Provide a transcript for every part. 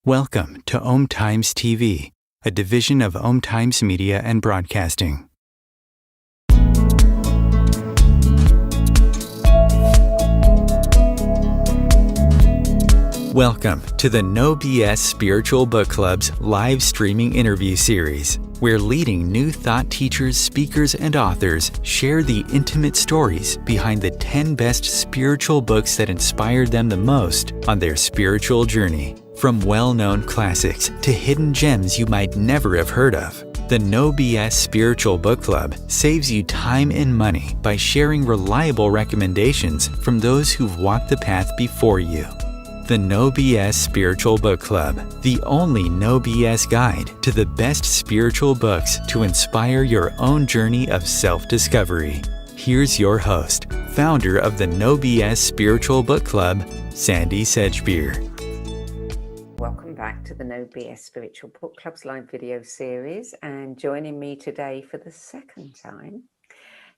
Welcome to Om Times TV, a division of Om Times Media and Broadcasting. Welcome to the No BS Spiritual Book Club's live streaming interview series, where leading new thought teachers, speakers, and authors share the intimate stories behind the 10 best spiritual books that inspired them the most on their spiritual journey. From well-known classics to hidden gems you might never have heard of, the No BS Spiritual Book Club saves you time and money by sharing reliable recommendations from those who've walked the path before you. The No BS Spiritual Book Club, the only no BS guide to the best spiritual books to inspire your own journey of self-discovery. Here's your host, founder of the No BS Spiritual Book Club, Sandy Sedgbeer. Welcome back to the No BS Spiritual Book Club's live video series, and joining me today for the second time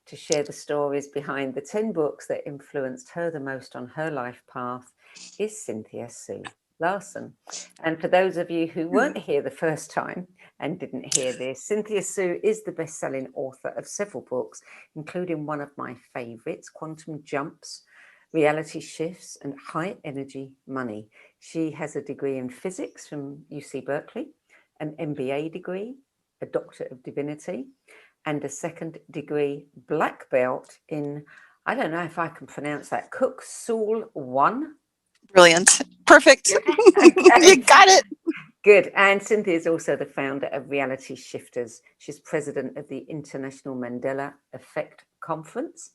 to share the stories behind the 10 books that influenced her the most on her life path is Cynthia Sue Larson. And for those of you who weren't here the first time and didn't hear this, Cynthia Sue is the best-selling author of several books, including one of my favorites, Quantum Jumps, Reality Shifts, and High Energy Money. She has a degree in physics from UC Berkeley, an MBA degree, a Doctor of Divinity, and a second degree black belt in, I don't know if I can pronounce that, Cook Soul 1. Brilliant. Perfect. Okay. You got it. Good. And Cynthia is also the founder of Reality Shifters. She's president of the International Mandela Effect Conference,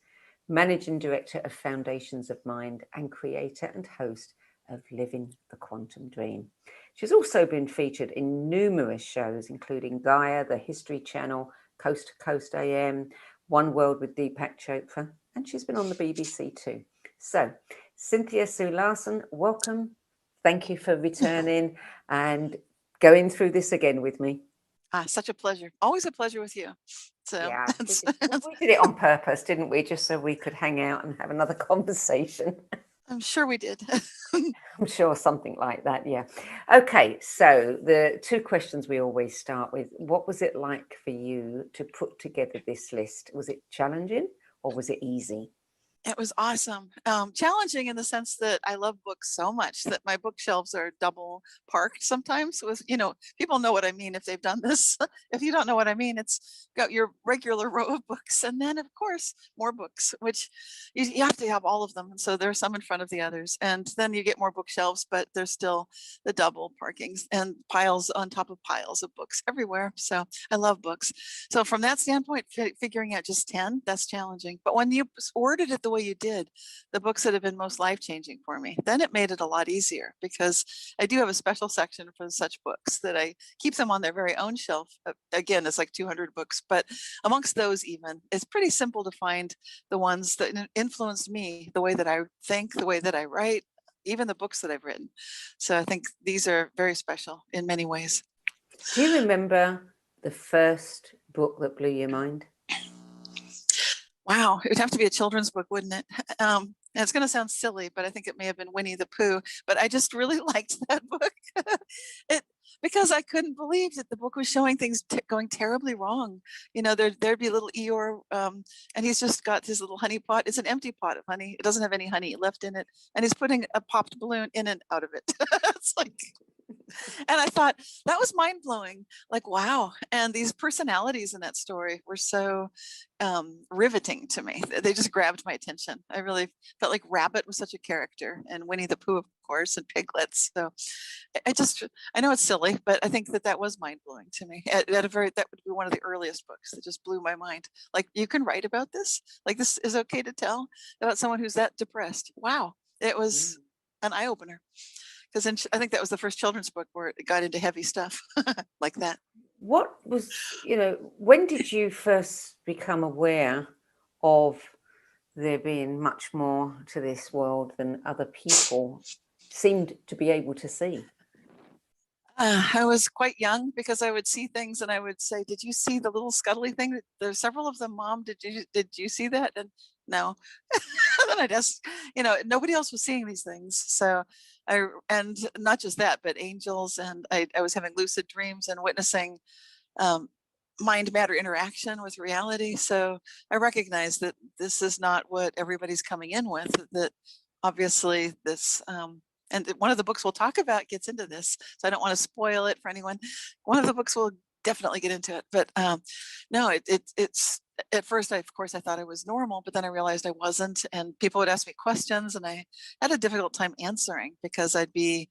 managing director of Foundations of Mind, and creator and host of Living the Quantum Dream. She's also been featured in numerous shows, including Gaia, the History Channel, Coast to Coast AM, One World with Deepak Chopra, and she's been on the BBC too. So, Cynthia Sue Larson, welcome. Thank you for returning and going through this again with me. Such a pleasure. Always a pleasure with you. So yeah, we did it on purpose, didn't we? Just so we could hang out and have another conversation. I'm sure we did. I'm sure something like that, yeah. Okay, so the two questions we always start with. What was it like for you to put together this list? Was it challenging or was it easy? It was awesome. Challenging in the sense that I love books so much that my bookshelves are double parked sometimes with, people know what I mean if they've done this. If you don't know what I mean, it's got your regular row of books and then of course more books, which you have to have all of them. So there's some in front of the others and then you get more bookshelves, but there's still the double parkings and piles on top of piles of books everywhere. So I love books. So from that standpoint, figuring out just 10, that's challenging. But when you ordered it the way you did, the books that have been most life-changing for me, then it made it a lot easier because I do have a special section for such books that I keep them on their very own shelf. Again, it's like 200 books, but amongst those even, it's pretty simple to find the ones that influenced me, the way that I think, the way that I write, even the books that I've written. So I think these are very special in many ways. Do you remember the first book that blew your mind? Wow, it would have to be a children's book, wouldn't it? And it's going to sound silly, but I think it may have been Winnie the Pooh. But I just really liked that book because I couldn't believe that the book was showing things going terribly wrong. There'd be little Eeyore, and he's just got his little honey pot. It's an empty pot of honey. It doesn't have any honey left in it, and he's putting a popped balloon in and out of it. It's like. And I thought that was mind blowing. Like, wow. And these personalities in that story were so riveting to me. They just grabbed my attention. I really felt like Rabbit was such a character and Winnie the Pooh, of course, and Piglets. So I know it's silly, but I think that was mind blowing to me. That would be one of the earliest books that just blew my mind. Like, you can write about this? Like, this is okay to tell about someone who's that depressed? Wow. It was an eye opener. Because I think that was the first children's book where it got into heavy stuff like that. What was, when did you first become aware of there being much more to this world than other people seemed to be able to see? I was quite young because I would see things and I would say, "Did you see the little scuttly thing? There's several of them, Mom. Did you see that?" And no. Then I'd ask, nobody else was seeing these things. So and not just that, but angels, and I was having lucid dreams and witnessing mind matter interaction with reality. So I recognize that this is not what everybody's coming in with, that obviously this and one of the books we'll talk about gets into this, so I don't want to spoil it for anyone. One of the books will definitely get into it, but no, it's at first, of course, I thought I was normal, but then I realized I wasn't, and people would ask me questions, and I had a difficult time answering because I'd be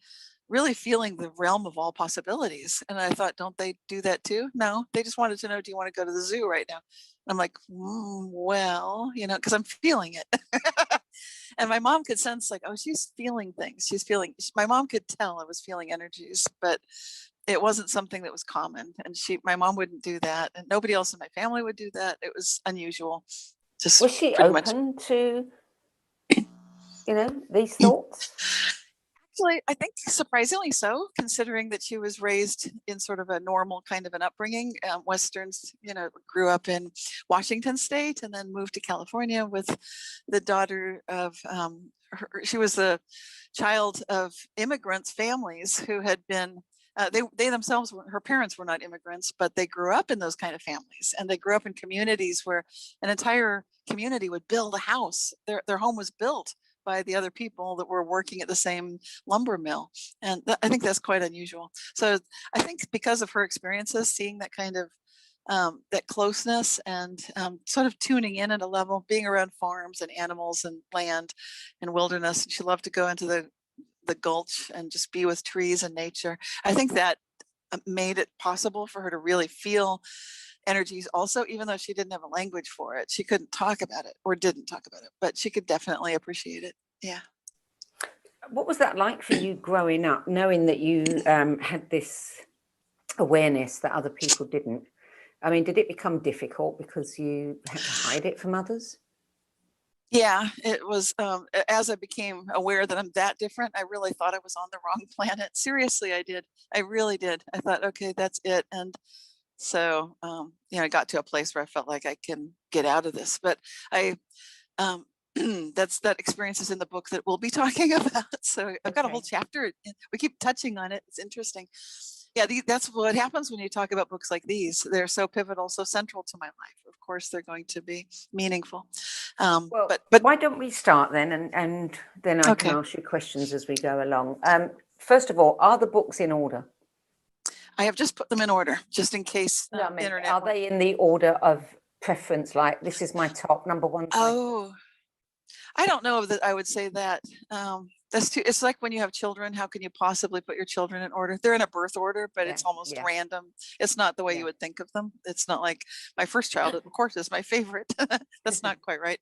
really feeling the realm of all possibilities. And I thought, don't they do that too? No, they just wanted to know, do you want to go to the zoo right now? And I'm like, well, because I'm feeling it. And my mom could sense like, oh, she's feeling things. My mom could tell I was feeling energies, but it wasn't something that was common. And my mom wouldn't do that. And nobody else in my family would do that. It was unusual. Was she open to, these thoughts? Actually, I think surprisingly so, considering that she was raised in sort of a normal kind of an upbringing. Westerns, grew up in Washington State and then moved to California with the daughter of, she was the child of immigrants families who had been, they themselves, her parents were not immigrants, but they grew up in those kind of families. And they grew up in communities where an entire community would build a house. Their home was built by the other people that were working at the same lumber mill. And I think that's quite unusual. So I think because of her experiences, seeing that kind of that closeness and sort of tuning in at a level, being around farms and animals and land and wilderness. She loved to go into the gulch and just be with trees and nature. I think that made it possible for her to really feel energies also, even though she didn't have a language for it. She couldn't talk about it or didn't talk about it, but she could definitely appreciate it. Yeah. What was that like for you growing up, knowing that you had this awareness that other people didn't? I mean, did it become difficult because you had to hide it from others? Yeah, it was, as I became aware that I'm that different, I really thought I was on the wrong planet. Seriously, I did. I really did. I thought, okay, that's it. And so, I got to a place where I felt like I can get out of this. But I, um, that experience is in the book that we'll be talking about. So I've got a whole chapter. We keep touching on it. It's interesting. Yeah, that's what happens when you talk about books like these. They're so pivotal, so central to my life. Of course, they're going to be meaningful. Well, But why don't we start then, and then I can ask you questions as we go along. First of all, are the books in order? I have just put them in order, just in case. No, I mean, internet. are they in the order of preference? Like, this is my top number one. Oh, I don't know that I would say that. That's too. It's like when you have children. How can you possibly put your children in order? They're in a birth order, but it's almost random. It's not the way you would think of them. It's not like my first child, of course, is my favorite. That's not quite right.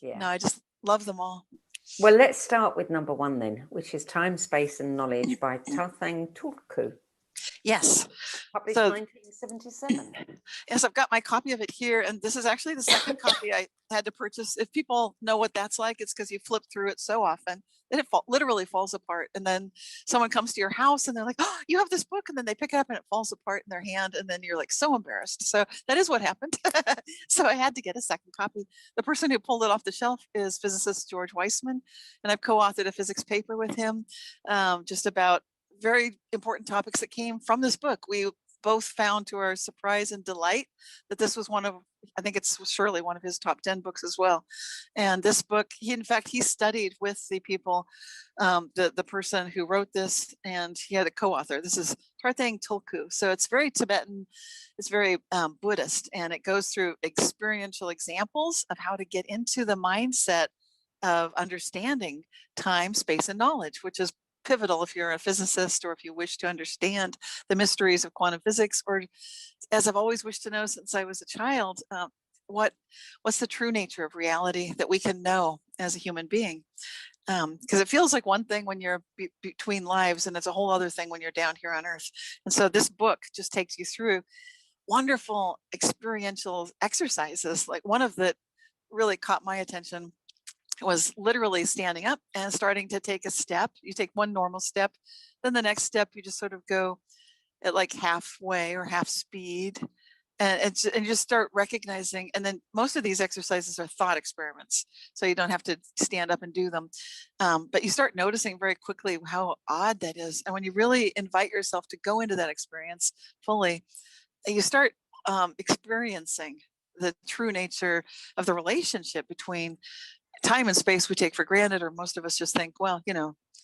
No, I just love them all. Well, let's start with number one then, which is Time, Space and Knowledge by Tathang Tulku. Yes. Published 1977. Yes, I've got my copy of it here, and this is actually the second copy I had to purchase. If people know what that's like, it's because you flip through it so often that it literally falls apart. And then someone comes to your house and they're like, "Oh, you have this book," and then they pick it up and it falls apart in their hand, and then you're like so embarrassed. So that is what happened. So I had to get a second copy. The person who pulled it off the shelf is physicist George Weissman, and I've co-authored a physics paper with him, just about very important topics that came from this book. We both found to our surprise and delight that this was I think it's surely one of his top 10 books as well. And this book, he studied with the people, the person who wrote this, and he had a co-author. This is Tathang Tulku. So it's very Tibetan, it's very Buddhist, and it goes through experiential examples of how to get into the mindset of understanding time, space, and knowledge, which is pivotal if you're a physicist or if you wish to understand the mysteries of quantum physics, or as I've always wished to know since I was a child, what's the true nature of reality that we can know as a human being? Because it feels like one thing when you're between lives, and it's a whole other thing when you're down here on Earth. And so this book just takes you through wonderful experiential exercises. Like one of that really caught my attention was literally standing up and starting to take a step. You take one normal step, then the next step you just sort of go at like halfway or half speed, and you just start recognizing. And then most of these exercises are thought experiments, so you don't have to stand up and do them, but you start noticing very quickly how odd that is. And when you really invite yourself to go into that experience fully, you start experiencing the true nature of the relationship between time and space we take for granted, or most of us just think, well,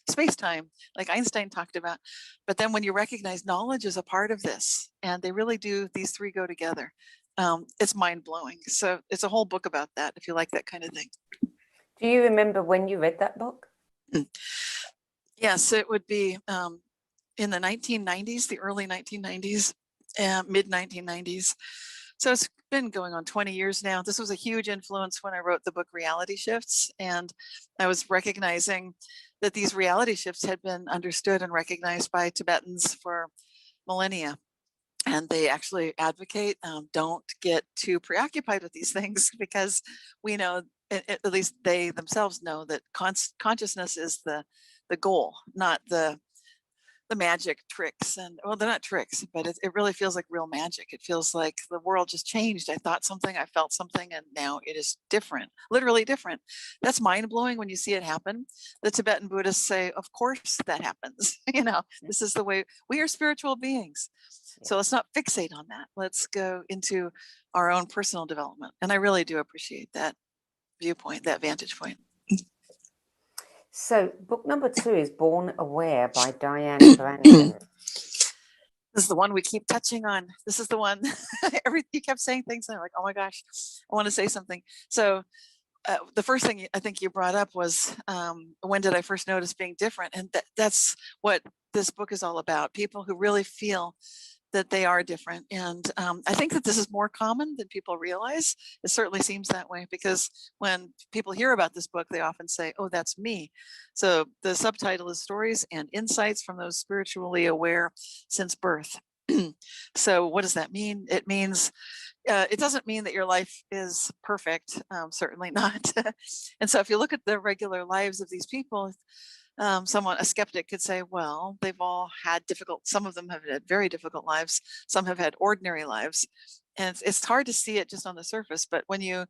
space-time, like Einstein talked about. But then when you recognize knowledge is a part of this, and they really do, these three go together, it's mind-blowing. So it's a whole book about that, if you like that kind of thing. Do you remember when you read that book? Yes, it would be in the 1990s, the early 1990s, mid 1990s. So it's been going on 20 years now. This was a huge influence when I wrote the book Reality Shifts, and I was recognizing that these reality shifts had been understood and recognized by Tibetans for millennia. And they actually advocate, don't get too preoccupied with these things, because we know, at least they themselves know, that consciousness is the goal, not the magic tricks. And well, they're not tricks, but it really feels like real magic. It feels like the world just changed. I thought something, I felt something, and now it is different, literally different. That's mind-blowing when you see it happen. The Tibetan Buddhists say, of course that happens. This is the way we are, spiritual beings. So let's not fixate on that. Let's go into our own personal development. And I really do appreciate that viewpoint, that vantage point. So book number 2 is Born Aware by Diane Brandon. This is the one we keep touching on. This is the one, you kept saying things and I'm like, oh my gosh, I want to say something. So the first thing I think you brought up was, when did I first notice being different? And that's what this book is all about. People who really feel that they are different. And I think that this is more common than people realize. It certainly seems that way, because when people hear about this book, they often say, oh, that's me. So the subtitle is Stories and Insights from Those Spiritually Aware Since Birth. So what does that mean? It means, it doesn't mean that your life is perfect, certainly not. And so if you look at the regular lives of these people, a skeptic could say, well, they've all had some of them have had very difficult lives. Some have had ordinary lives. And it's hard to see it just on the surface. But when you're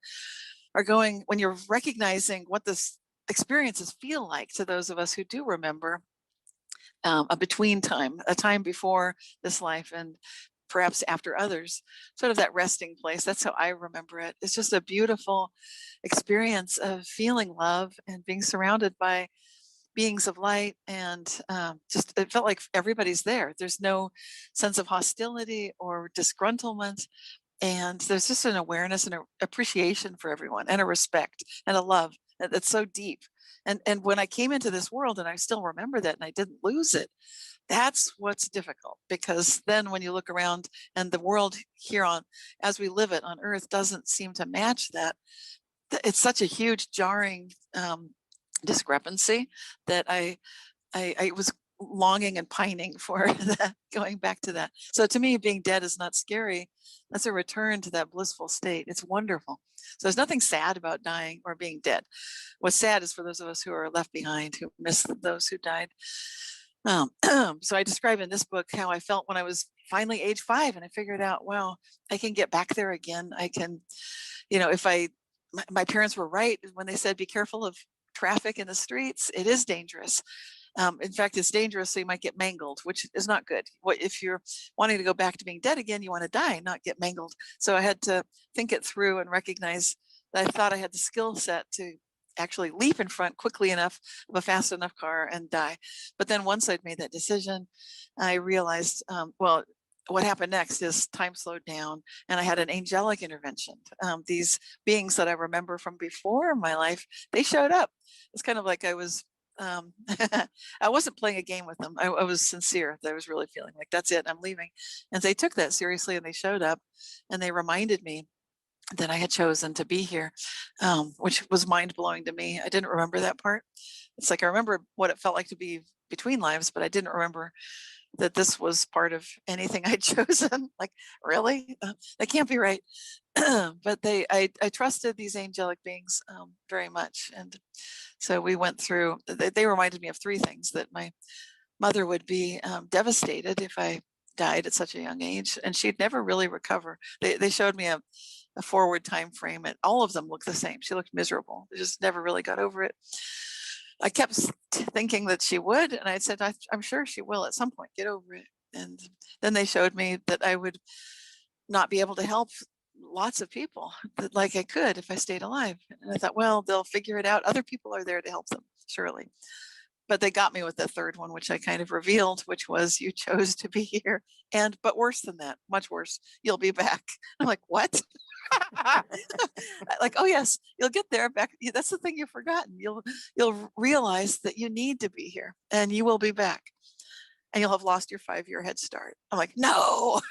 recognizing what this experiences feel like to those of us who do remember a between time, a time before this life and perhaps after others, sort of that resting place. That's how I remember it. It's just a beautiful experience of feeling love and being surrounded by beings of light, and just it felt like everybody's there. There's no sense of hostility or disgruntlement, and there's just an awareness and an appreciation for everyone, and a respect and a love that's so deep. And when I came into this world, and I still remember that, and I didn't lose it, that's what's difficult, because then when you look around and the world here on, as we live it on Earth, doesn't seem to match that, it's such a huge jarring discrepancy that I was longing and pining for that, going back to that. So to me, being dead is not scary. That's a return to that blissful state. It's wonderful. So there's nothing sad about dying or being dead. What's sad is for those of us who are left behind, who miss those who died. So I describe in this book how I felt when I was finally age 5, and I figured out, well, I can get back there again. I can, if my parents were right when they said, be careful of traffic in the streets. It is dangerous. In fact, it's dangerous, so you might get mangled, which is not good. If you're wanting to go back to being dead again, you want to die, not get mangled. So I had to think it through and recognize that I thought I had the skill set to actually leap in front quickly enough of a fast enough car and die. But then once I'd made that decision, I realized, well, what happened next is time slowed down, and I had an angelic intervention. These beings that I remember from before my life, they showed up. It's kind of like I was, I wasn't playing a game with them. I was sincere. I was really feeling like, that's it, I'm leaving. And they took that seriously, and they showed up, and they reminded me that I had chosen to be here, which was mind-blowing to me. I didn't remember that part. It's like I remember what it felt like to be between lives, but I didn't remember that this was part of anything I'd chosen. Like, really? That can't be right. But I trusted these angelic beings very much. And so we went through, they reminded me of 3 things: that my mother would be devastated if I died at such a young age, and she'd never really recover. They showed me a forward time frame, and all of them looked the same. She looked miserable. They just never really got over it. I kept thinking that she would, and I said, I'm sure she will at some point get over it. And then they showed me that I would not be able to help lots of people like I could if I stayed alive. And I thought, well, they'll figure it out. Other people are there to help them, surely. But they got me with the 3rd one, which I kind of revealed, which was, you chose to be here. But worse than that, much worse, you'll be back. I'm like, what? Like, oh yes, you'll get there back. That's the thing you've forgotten. You'll realize that you need to be here, and you will be back, and you'll have lost your 5-year head start. I'm like, no.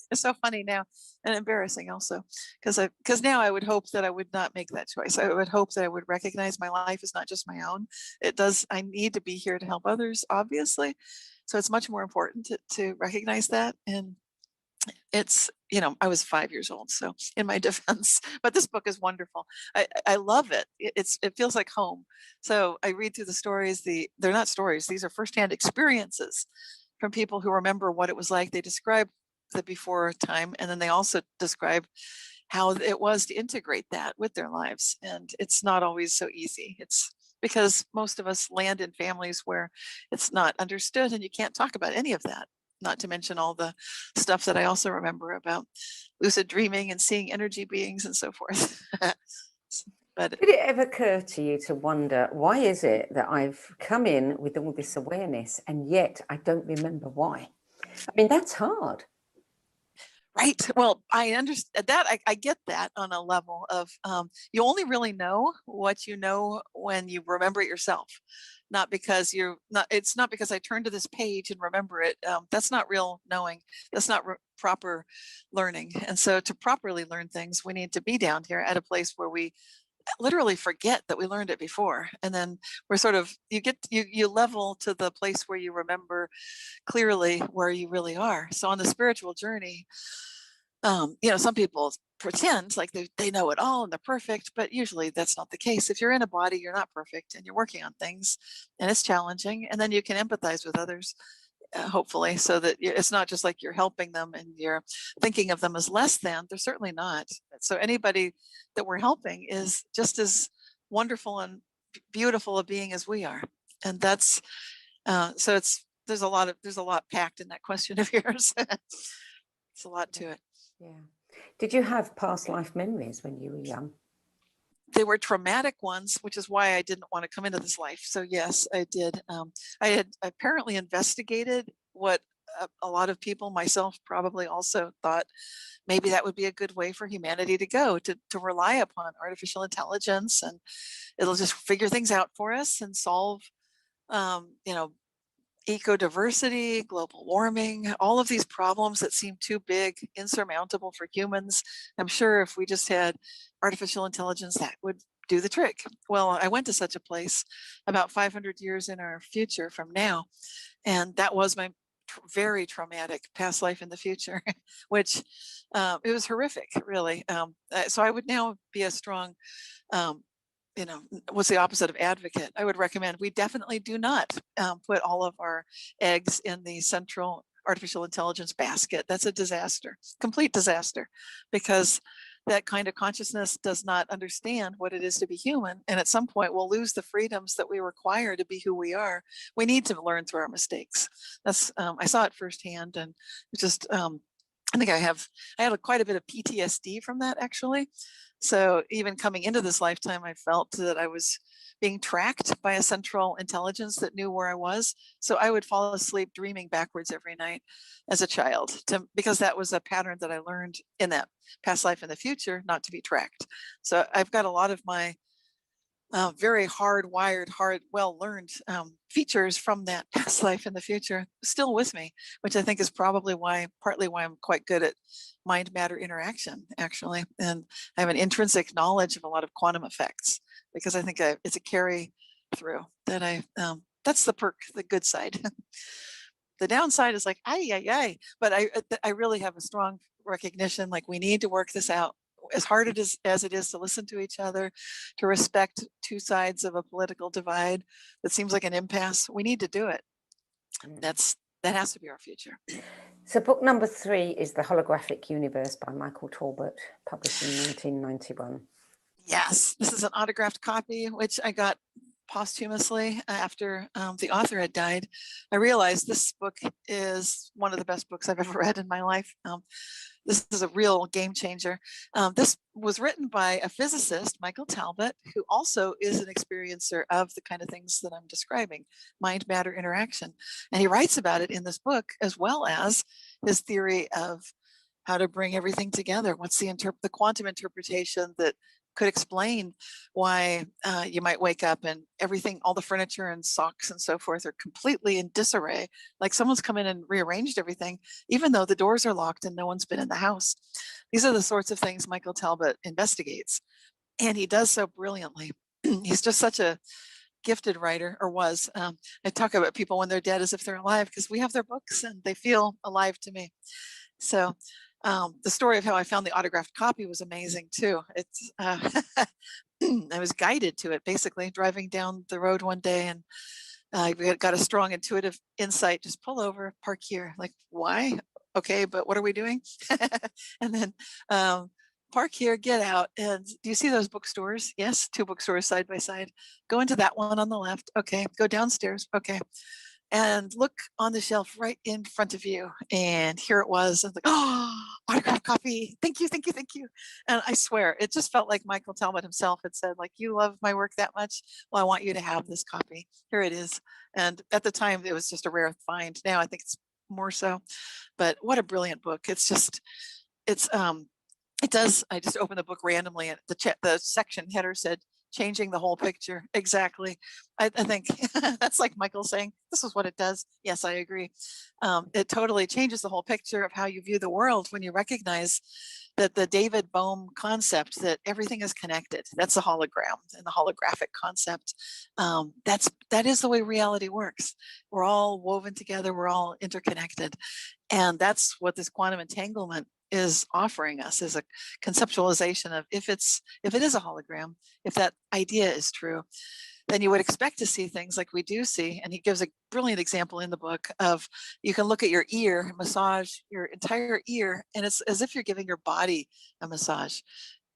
It's so funny now, and embarrassing also, because now I would hope that I would not make that choice. I would hope that I would recognize my life is not just my own. I need to be here to help others, obviously. So it's much more important to recognize that. And it's, I was 5 years old, so in my defense, but this book is wonderful. I love it. It feels like home. So I read through the stories. They're not stories. These are firsthand experiences from people who remember what it was like. They describe the before time, and then they also describe how it was to integrate that with their lives. And it's not always so easy. It's because most of us land in families where it's not understood, and you can't talk about any of that. Not to mention all the stuff that I also remember about lucid dreaming and seeing energy beings and so forth. But did it ever occur to you to wonder, why is it that I've come in with all this awareness and yet I don't remember why? I mean, that's hard. Right. Well, I understand that. I get that on a level of you only really know what you know when you remember it yourself, not because you're not. It's not because I turn to this page and remember it. That's not real knowing. That's not proper learning. And so, to properly learn things, we need to be down here at a place where we literally forget that we learned it before, and then we're sort of you level to the place where you remember clearly where you really are. So on the spiritual journey, some people pretend like they know it all and they're perfect, but usually that's not the case. If you're in a body, you're not perfect, and you're working on things, and it's challenging, and then you can empathize with others, hopefully, so that it's not just like you're helping them and you're thinking of them as less than. They're certainly not. So anybody that we're helping is just as wonderful and beautiful a being as we are, and that's so there's a lot packed in that question of yours. It's a lot to it. Yeah. Did you have past life memories when you were young? They were traumatic ones, which is why I didn't want to come into this life. So yes, I did. I had apparently investigated what a lot of people, myself probably also, thought maybe that would be a good way for humanity to go, to rely upon artificial intelligence, and it'll just figure things out for us and solve, eco-diversity, global warming, all of these problems that seem too big, insurmountable for humans. I'm sure if we just had artificial intelligence, that would do the trick. Well, I went to such a place about 500 years in our future from now, and that was my very traumatic past life in the future, which it was horrific, really. So I would now be a strong what's the opposite of advocate? I would recommend we definitely do not put all of our eggs in the central artificial intelligence basket. That's a disaster, complete disaster, because that kind of consciousness does not understand what it is to be human. And at some point we'll lose the freedoms that we require to be who we are. We need to learn through our mistakes. That's, I saw it firsthand, and just, I think I had quite a bit of PTSD from that, actually. So even coming into this lifetime, I felt that I was being tracked by a central intelligence that knew where I was. So I would fall asleep dreaming backwards every night as a child, because that was a pattern that I learned in that past life in the future, not to be tracked. So I've got a lot of my very hardwired, well-learned features from that past life in the future still with me, which I think is probably partly why I'm quite good at mind-matter interaction, actually. And I have an intrinsic knowledge of a lot of quantum effects, because I think it's a carry through that that's the perk, the good side. The downside is like, but I really have a strong recognition, like we need to work this out. As hard as it is to listen to each other, to respect two sides of a political divide that seems like an impasse, we need to do it. That has to be our future. So book number 3 is The Holographic Universe by Michael Talbot, published in 1991. Yes, this is an autographed copy, which I got posthumously after the author had died. I realized this book is one of the best books I've ever read in my life. This is a real game changer. This was written by a physicist, Michael Talbot, who also is an experiencer of the kind of things that I'm describing, mind-matter interaction. And he writes about it in this book, as well as his theory of how to bring everything together. What's the quantum interpretation that could explain why you might wake up and everything, all the furniture and socks and so forth are completely in disarray, like someone's come in and rearranged everything, even though the doors are locked and no one's been in the house. These are the sorts of things Michael Talbot investigates, and he does so brilliantly. He's just such a gifted writer, or was. I talk about people when they're dead as if they're alive, because we have their books and they feel alive to me. So the story of how I found the autographed copy was amazing too. It's I was guided to it, basically driving down the road one day, and I got a strong intuitive insight: just pull over, park here. Like, why? Okay, but what are we doing? And then park here, get out. And do you see those bookstores? Yes, 2 bookstores side by side. Go into that one on the left. Okay, go downstairs. Okay. And look on the shelf right in front of you. And here it was. I was like, oh, autographed copy. Thank you, thank you, thank you. And I swear, it just felt like Michael Talbot himself had said, like, you love my work that much? Well, I want you to have this copy. Here it is. And at the time, it was just a rare find. Now I think it's more so. But what a brilliant book. It's just it does. I just opened the book randomly, and the section header said, "Changing the whole picture." Exactly. I think that's like Michael saying, "This is what it does." Yes, I agree. It totally changes the whole picture of how you view the world when you recognize that the David Bohm concept that everything is connected. That's the hologram and the holographic concept. That is the way reality works. We're all woven together. We're all interconnected, and that's what this quantum entanglement is offering us, is a conceptualization of if it is a hologram, if that idea is true, then you would expect to see things like we do see. And he gives a brilliant example in the book of, you can look at your ear, massage your entire ear, and it's as if you're giving your body a massage,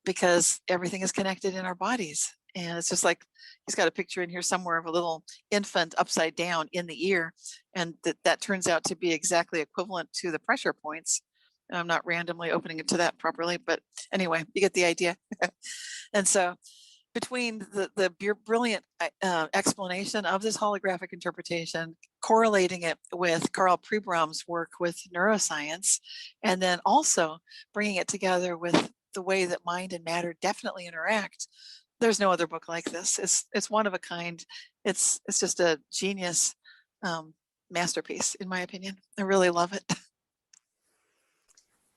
because everything is connected in our bodies. And it's just like, he's got a picture in here somewhere of a little infant upside down in the ear, and that turns out to be exactly equivalent to the pressure points. I'm not randomly opening it to that properly, but anyway, you get the idea. And so between the brilliant explanation of this holographic interpretation, correlating it with Karl Pribram's work with neuroscience, and then also bringing it together with the way that mind and matter definitely interact, there's no other book like this. It's one of a kind. It's just a genius masterpiece, in my opinion. I really love it.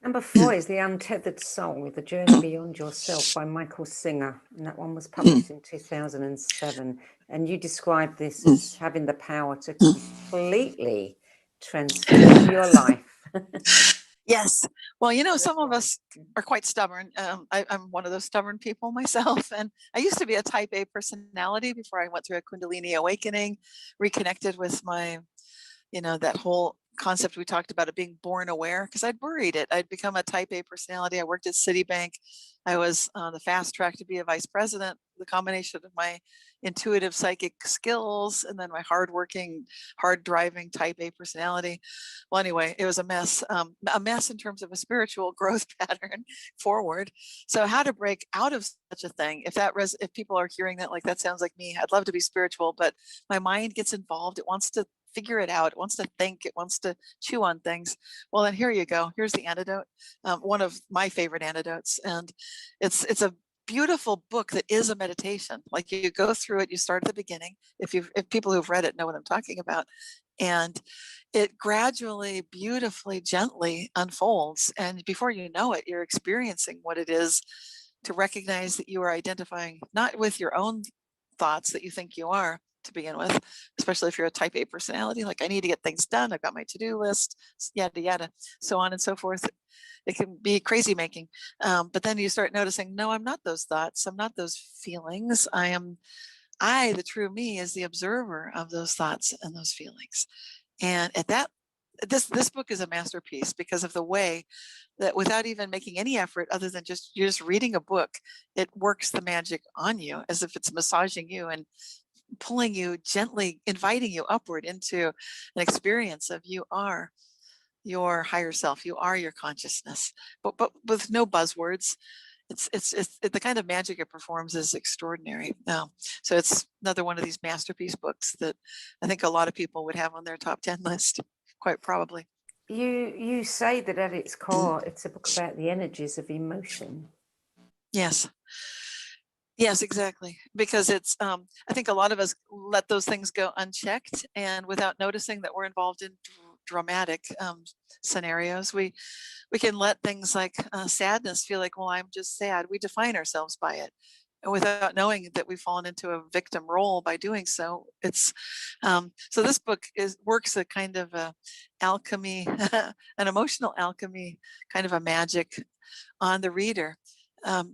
Number 4 is The Untethered Soul, The Journey Beyond Yourself by Michael Singer. And that one was published in 2007. And you described this as having the power to completely transform your life. Yes. Well, some of us are quite stubborn. I'm one of those stubborn people myself. And I used to be a type A personality before I went through a Kundalini awakening, reconnected with my, that whole concept we talked about of being born aware, because I'd buried it. I'd become a type A personality. I worked at Citibank. I was on the fast track to be a vice president. The combination of my intuitive psychic skills and then my hardworking, hard driving type A personality. Well, anyway, it was a mess in terms of a spiritual growth pattern forward. So how to break out of such a thing, if people are hearing that, like, that sounds like me, I'd love to be spiritual, but my mind gets involved. It wants to figure it out. It wants to think. It wants to chew on things. Well, then here you go. Here's the antidote. One of my favorite antidotes. And it's a beautiful book that is a meditation. Like, you go through it, you start at the beginning. If people who've read it know what I'm talking about. And it gradually, beautifully, gently unfolds. And before you know it, you're experiencing what it is to recognize that you are identifying not with your own thoughts that you think you are, to begin with, especially if you're a type A personality, like, I need to get things done. I've got my to-do list, yada, yada, so on and so forth. It can be crazy making. But then you start noticing, no, I'm not those thoughts. I'm not those feelings. The true me, is the observer of those thoughts and those feelings. And at that, this book is a masterpiece because of the way that, without even making any effort other than you're just reading a book, it works the magic on you as if it's massaging you and pulling you gently, inviting you upward into an experience of you are your higher self, you are your consciousness, but with no buzzwords. It's the kind of magic it performs is extraordinary. So it's another one of these masterpiece books that I think a lot of people would have on their top 10 list, quite probably. You say that at its core, it's a book about the energies of emotion. Yes, exactly. Because it's, I think a lot of us let those things go unchecked, and without noticing that we're involved in dramatic scenarios, we can let things like sadness feel like, well, I'm just sad. We define ourselves by it, and without knowing that we've fallen into a victim role by doing so. It's so this book works a kind of a alchemy, an emotional alchemy, kind of a magic on the reader.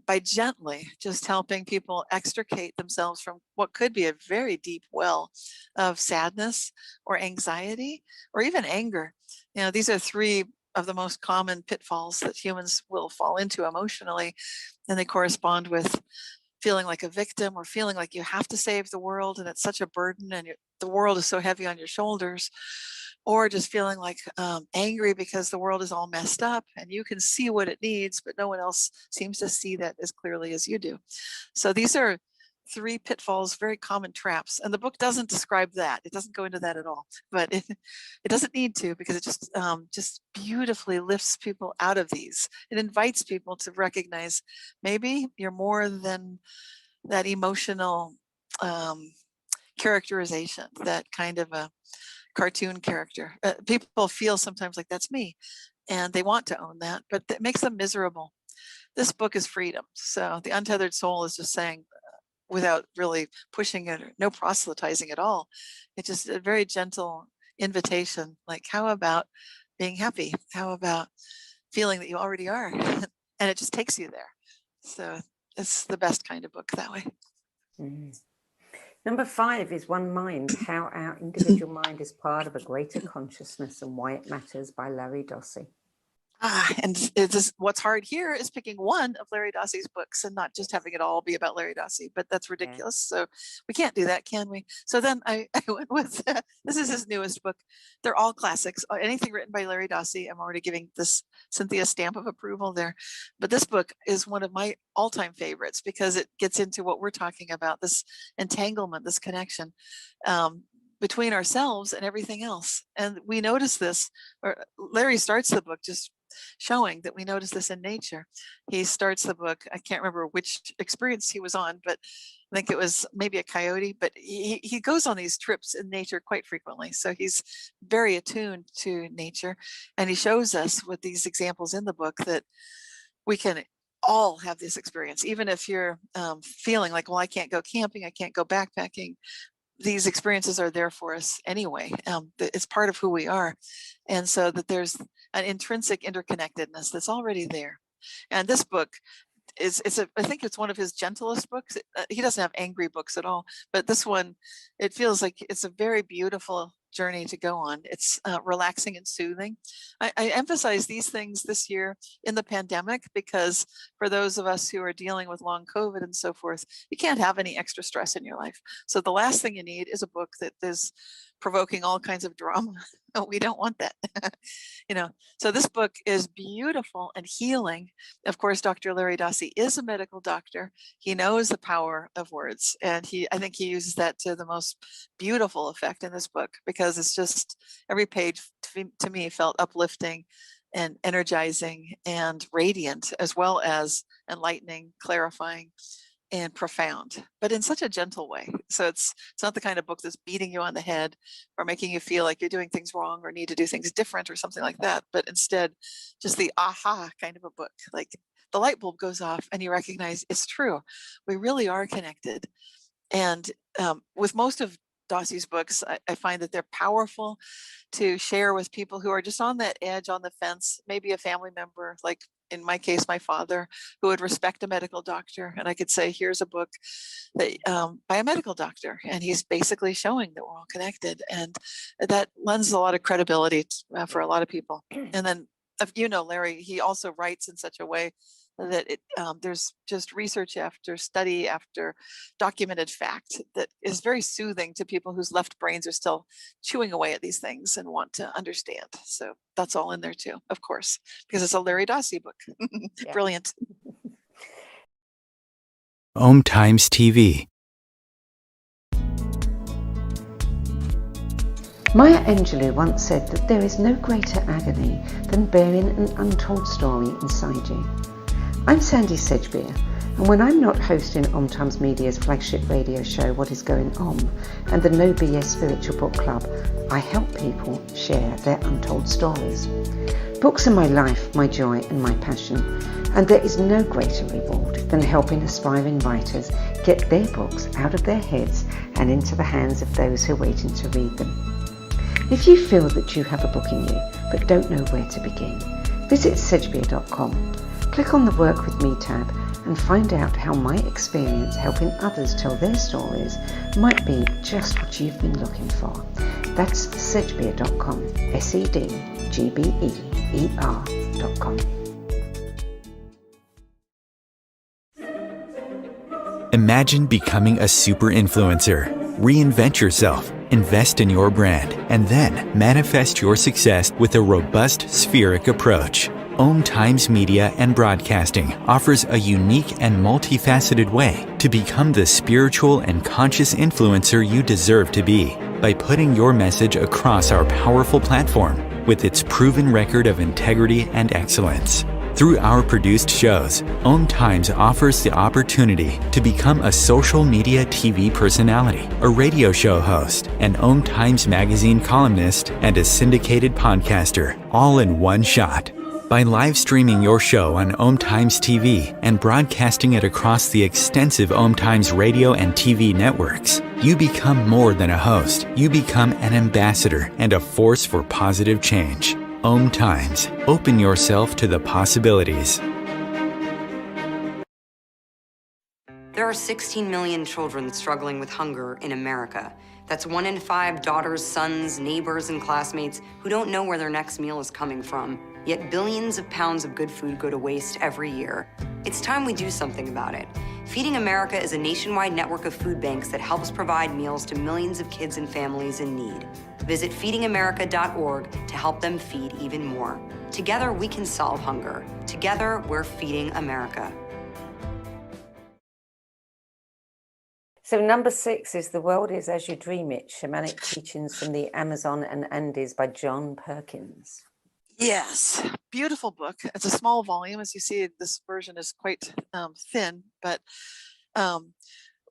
By gently just helping people extricate themselves from what could be a very deep well of sadness or anxiety or even anger. These are 3 of the most common pitfalls that humans will fall into emotionally, and they correspond with feeling like a victim or feeling like you have to save the world and it's such a burden and the world is so heavy on your shoulders, or just feeling like angry because the world is all messed up and you can see what it needs, but no one else seems to see that as clearly as you do. So these are 3 pitfalls, very common traps. And the book doesn't describe that. It doesn't go into that at all, but it doesn't need to, because it just beautifully lifts people out of these. It invites people to recognize maybe you're more than that emotional characterization, that kind of a cartoon character. People feel sometimes like that's me, and they want to own that, but it makes them miserable. This book is freedom. So the untethered soul is just saying, without really pushing it, or no proselytizing at all, it's just a very gentle invitation. Like, how about being happy? How about feeling that you already are? And it just takes you there. So it's the best kind of book that way. Number 5 is One Mind, How Our Individual Mind is Part of a Greater Consciousness and Why It Matters, by Larry Dossey. And what's hard here is picking one of Larry Dossey's books and not just having it all be about Larry Dossey, but that's ridiculous. So we can't do that, can we? So then I went with, this is his newest book. They're all classics. Anything written by Larry Dossey, I'm already giving this CYNTHIA stamp of approval there. But this book is one of my all-time favorites, because it gets into what we're talking about, this entanglement, this connection between ourselves and everything else. And we notice this, or Larry starts the book just showing that we notice this in nature. He starts the book, I can't remember which experience he was on, but I think it was maybe a coyote, but he goes on these trips in nature quite frequently. So he's very attuned to nature, and he shows us with these examples in the book that we can all have this experience, even if you're feeling like, well, I can't go camping, I can't go backpacking. These experiences are there for us anyway. It's part of who we are. And so that there's an intrinsic interconnectedness that's already there. And this book I think it's one of his gentlest books. He doesn't have angry books at all, but this one, it feels like it's a very beautiful journey to go on. It's relaxing and soothing. I emphasize these things this year in the pandemic, because for those of us who are dealing with long COVID and so forth, you can't have any extra stress in your life. So the last thing you need is a book that is provoking all kinds of drama. We don't want that. So this book is beautiful and healing. Of course, Dr. Larry Dossey is a medical doctor. He knows the power of words, and I think he uses that to the most beautiful effect in this book, because it's just, every page to me felt uplifting and energizing and radiant, as well as enlightening, clarifying, and profound, but in such a gentle way. So it's not the kind of book that's beating you on the head or making you feel like you're doing things wrong or need to do things different or something like that, but instead just the aha kind of a book. Like the light bulb goes off and you recognize it's true. We really are connected. And with most of Dossey's books, I find that they're powerful to share with people who are just on that edge, on the fence, maybe a family member, like in my case, my father, who would respect a medical doctor. And I could say, here's a book that, by a medical doctor. And he's basically showing that we're all connected. And that lends a lot of credibility for a lot of people. And then, Larry, he also writes in such a way that there's just research after study after documented fact that is very soothing to people whose left brains are still chewing away at these things and want to understand. So that's all in there too, of course, because it's a Larry Dossey book. Yeah. Brilliant. Om Times TV. Maya Angelou once said that there is no greater agony than bearing an untold story inside you. I'm Sandy Sedgbeer, and when I'm not hosting Om Times Media's flagship radio show What Is Going On and the No BS Spiritual Book Club, I help people share their untold stories. Books are my life, my joy and my passion, and there is no greater reward than helping aspiring writers get their books out of their heads and into the hands of those who are waiting to read them. If you feel that you have a book in you but don't know where to begin, visit sedgbeer.com. Click on the Work With Me tab and find out how my experience helping others tell their stories might be just what you've been looking for. That's sedgbeer.com, sedgbeer.com. Imagine becoming a super influencer. Reinvent yourself, invest in your brand, and then manifest your success with a robust spheric approach. Om Times Media and Broadcasting offers a unique and multifaceted way to become the spiritual and conscious influencer you deserve to be by putting your message across our powerful platform with its proven record of integrity and excellence. Through our produced shows, Om Times offers the opportunity to become a social media TV personality, a radio show host, an Om Times magazine columnist, and a syndicated podcaster, all in one shot. By live streaming your show on Om Times TV and broadcasting it across the extensive Om Times radio and TV networks, you become more than a host. You become an ambassador and a force for positive change. Om Times. Open yourself to the possibilities. There are 16 million children struggling with hunger in America. That's 1 in 5 daughters, sons, neighbors, and classmates who don't know where their next meal is coming from. Yet billions of pounds of good food go to waste every year. It's time we do something about it. Feeding America is a nationwide network of food banks that helps provide meals to millions of kids and families in need. Visit feedingamerica.org to help them feed even more. Together, we can solve hunger. Together, we're feeding America. So number 6 is The World Is As You Dream It, Shamanic Teachings from the Amazon and Andes by John Perkins. Yes, beautiful book. It's a small volume. As you see, this version is quite thin, but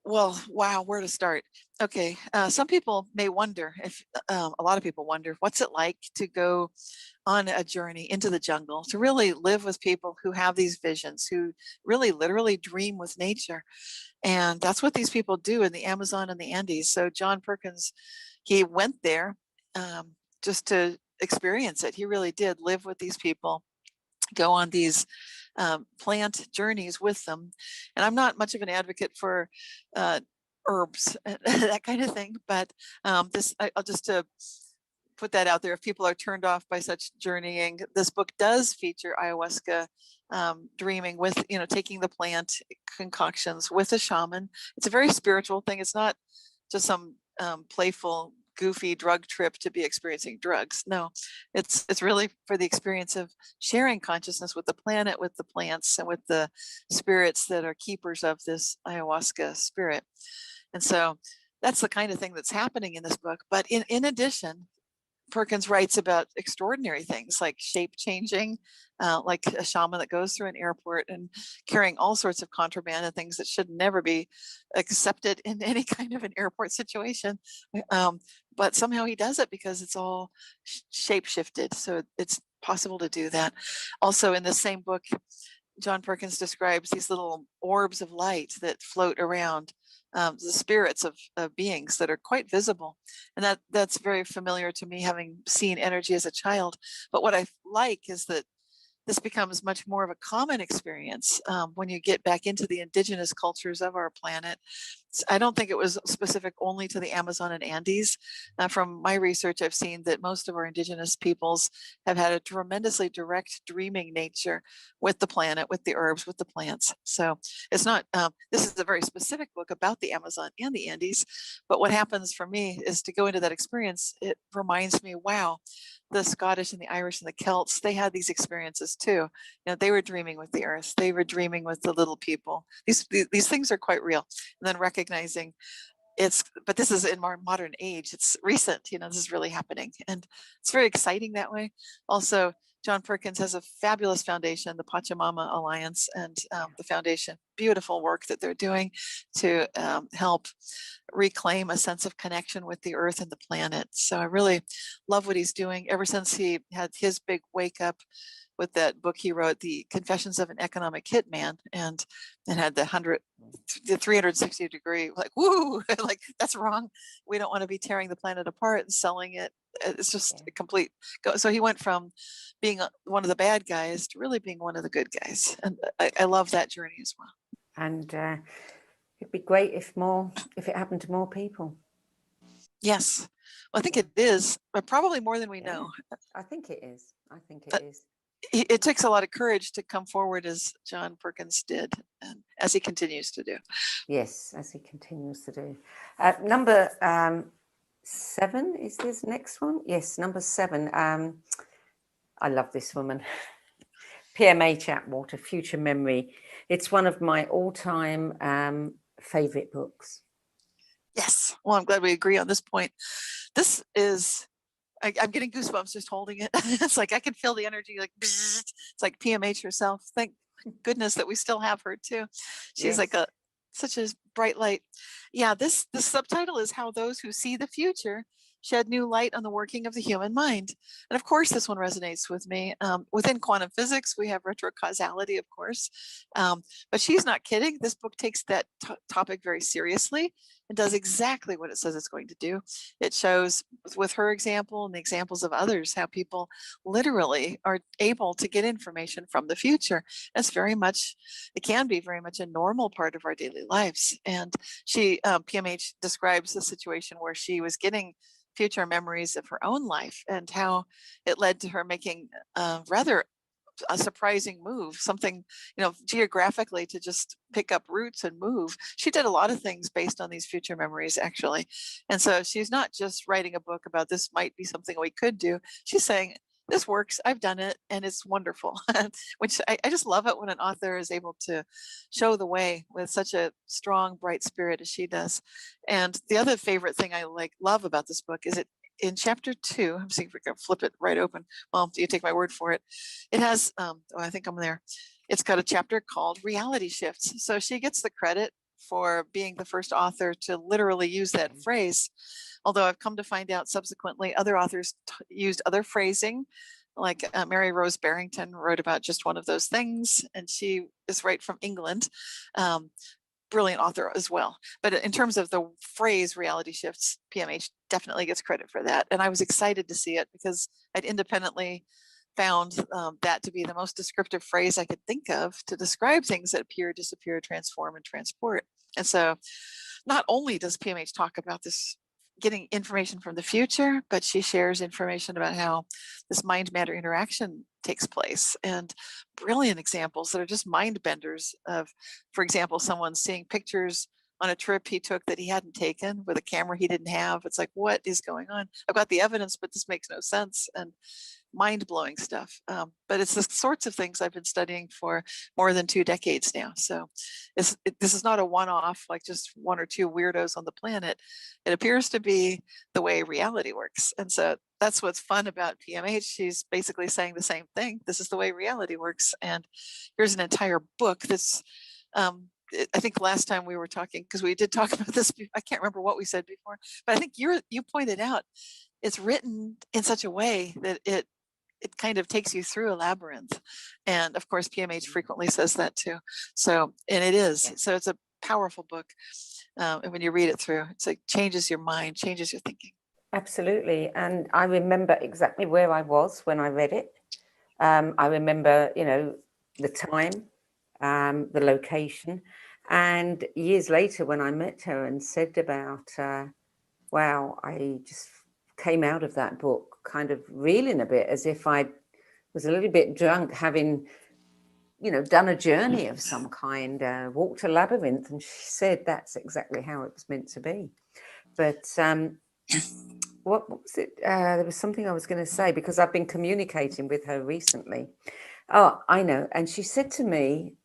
well, wow, where to start? Okay, some people may wonder if, a lot of people wonder, what's it like to go on a journey into the jungle, to really live with people who have these visions, who really literally dream with nature. And that's what these people do in the Amazon and the Andes. So John Perkins, he went there just to experience it. He really did live with these people, go on these plant journeys with them. And I'm not much of an advocate for herbs, that kind of thing, but I'll just put that out there. If people are turned off by such journeying, this book does feature ayahuasca dreaming with, taking the plant concoctions with a shaman. It's a very spiritual thing. It's not just some playful, goofy drug trip to be experiencing drugs. No, it's really for the experience of sharing consciousness with the planet, with the plants, and with the spirits that are keepers of this ayahuasca spirit. And so that's the kind of thing that's happening in this book. But in addition, Perkins writes about extraordinary things like shape changing, like a shaman that goes through an airport and carrying all sorts of contraband and things that should never be accepted in any kind of an airport situation. But somehow he does it because it's all shape shifted. So it's possible to do that. Also in the same book, John Perkins describes these little orbs of light that float around, the spirits of beings that are quite visible. And that's very familiar to me, having seen energy as a child. But what I like is that this becomes much more of a common experience when you get back into the indigenous cultures of our planet. I don't think it was specific only to the Amazon and Andes. From my research, I've seen that most of our indigenous peoples have had a tremendously direct dreaming nature with the planet, with the herbs, with the plants. So it's not, this is a very specific book about the Amazon and the Andes, but what happens for me is to go into that experience, it reminds me, wow, the Scottish and the Irish and the Celts, they had these experiences too. They were dreaming with the earth. They were dreaming with the little people. These things are quite real. And then recognizing but this is in our modern age. It's recent, this is really happening. And it's very exciting that way. Also, John Perkins has a fabulous foundation, the Pachamama Alliance, and the foundation, beautiful work that they're doing to help reclaim a sense of connection with the earth and the planet. So I really love what he's doing ever since he had his big wake up with that book he wrote, The Confessions of an Economic Hitman, and had the 360 degree, like, woo, like that's wrong. We don't want to be tearing the planet apart and selling it. It's just a complete so he went from being one of the bad guys to really being one of the good guys. And I love that journey as well. And it'd be great if it happened to more people. Yes. Well, I think it is, but probably more than we know. I think it is. It takes a lot of courage to come forward as John Perkins did, and as he continues to do. Yes, as he continues to do. Number 7 is this next one? Yes, number 7. I love this woman. PMH Atwater, Future Memory. It's one of my all-time favorite books. Yes. Well, I'm glad we agree on this point. This is, I'm getting goosebumps just holding it. It's like I can feel the energy, like bzzz. It's like PMH herself. Thank goodness that we still have her too. She's like such a bright light. Yeah, the subtitle is How Those Who See the Future Shed New Light on the Working of the Human Mind. And of course, this one resonates with me. Within quantum physics, we have retrocausality, of course. But she's not kidding. This book takes that topic very seriously and does exactly what it says it's going to do. It shows with her example and the examples of others how people literally are able to get information from the future. It's very much, it can be very much a normal part of our daily lives. And she, PMH describes the situation where she was getting future memories of her own life and how it led to her making rather a surprising move, something, geographically to just pick up roots and move. She did a lot of things based on these future memories, actually. And so she's not just writing a book about this might be something we could do. She's saying, this works, I've done it, and it's wonderful. Which I just love it when an author is able to show the way with such a strong, bright spirit as she does. And the other favorite thing I love about this book is in chapter 2, I'm seeing if we can flip it right open. Well, you take my word for it. It has, I think I'm there. It's got a chapter called Reality Shifts. So she gets the credit for being the first author to literally use that phrase. Although I've come to find out subsequently, other authors used other phrasing, like Mary Rose Barrington wrote about just one of those things, and she is right from England. Brilliant author as well. But in terms of the phrase reality shifts, PMH definitely gets credit for that. And I was excited to see it because I'd independently found that to be the most descriptive phrase I could think of to describe things that appear, disappear, transform, and transport. And so not only does PMH talk about this getting information from the future, but she shares information about how this mind-matter interaction takes place, and brilliant examples that are just mind benders of, for example, someone seeing pictures on a trip he took that he hadn't taken with a camera he didn't have. It's like, what is going on? I've got the evidence, but this makes no sense. And mind-blowing stuff. But it's the sorts of things I've been studying for more than 2 decades now. So this is not a one-off, like just one or two weirdos on the planet. It appears to be the way reality works. And so that's what's fun about PMH. She's basically saying the same thing. This is the way reality works. And here's an entire book that's, I think last time we were talking, because we did talk about this, I can't remember what we said before, but I think you pointed out it's written in such a way that it kind of takes you through a labyrinth. And of course, PMH frequently says that too. So, and it is. So it's a powerful book. And when you read it through, it's like changes your mind, changes your thinking. Absolutely. And I remember exactly where I was when I read it. I remember, the time, the location. And years later, when I met her and said about, wow, I just came out of that book kind of reeling a bit, as if I was a little bit drunk, having, done a journey of some kind, walked a labyrinth. And she said that's exactly how it was meant to be. But what was it? There was something I was going to say, because I've been communicating with her recently. Oh, I know. And she said to me,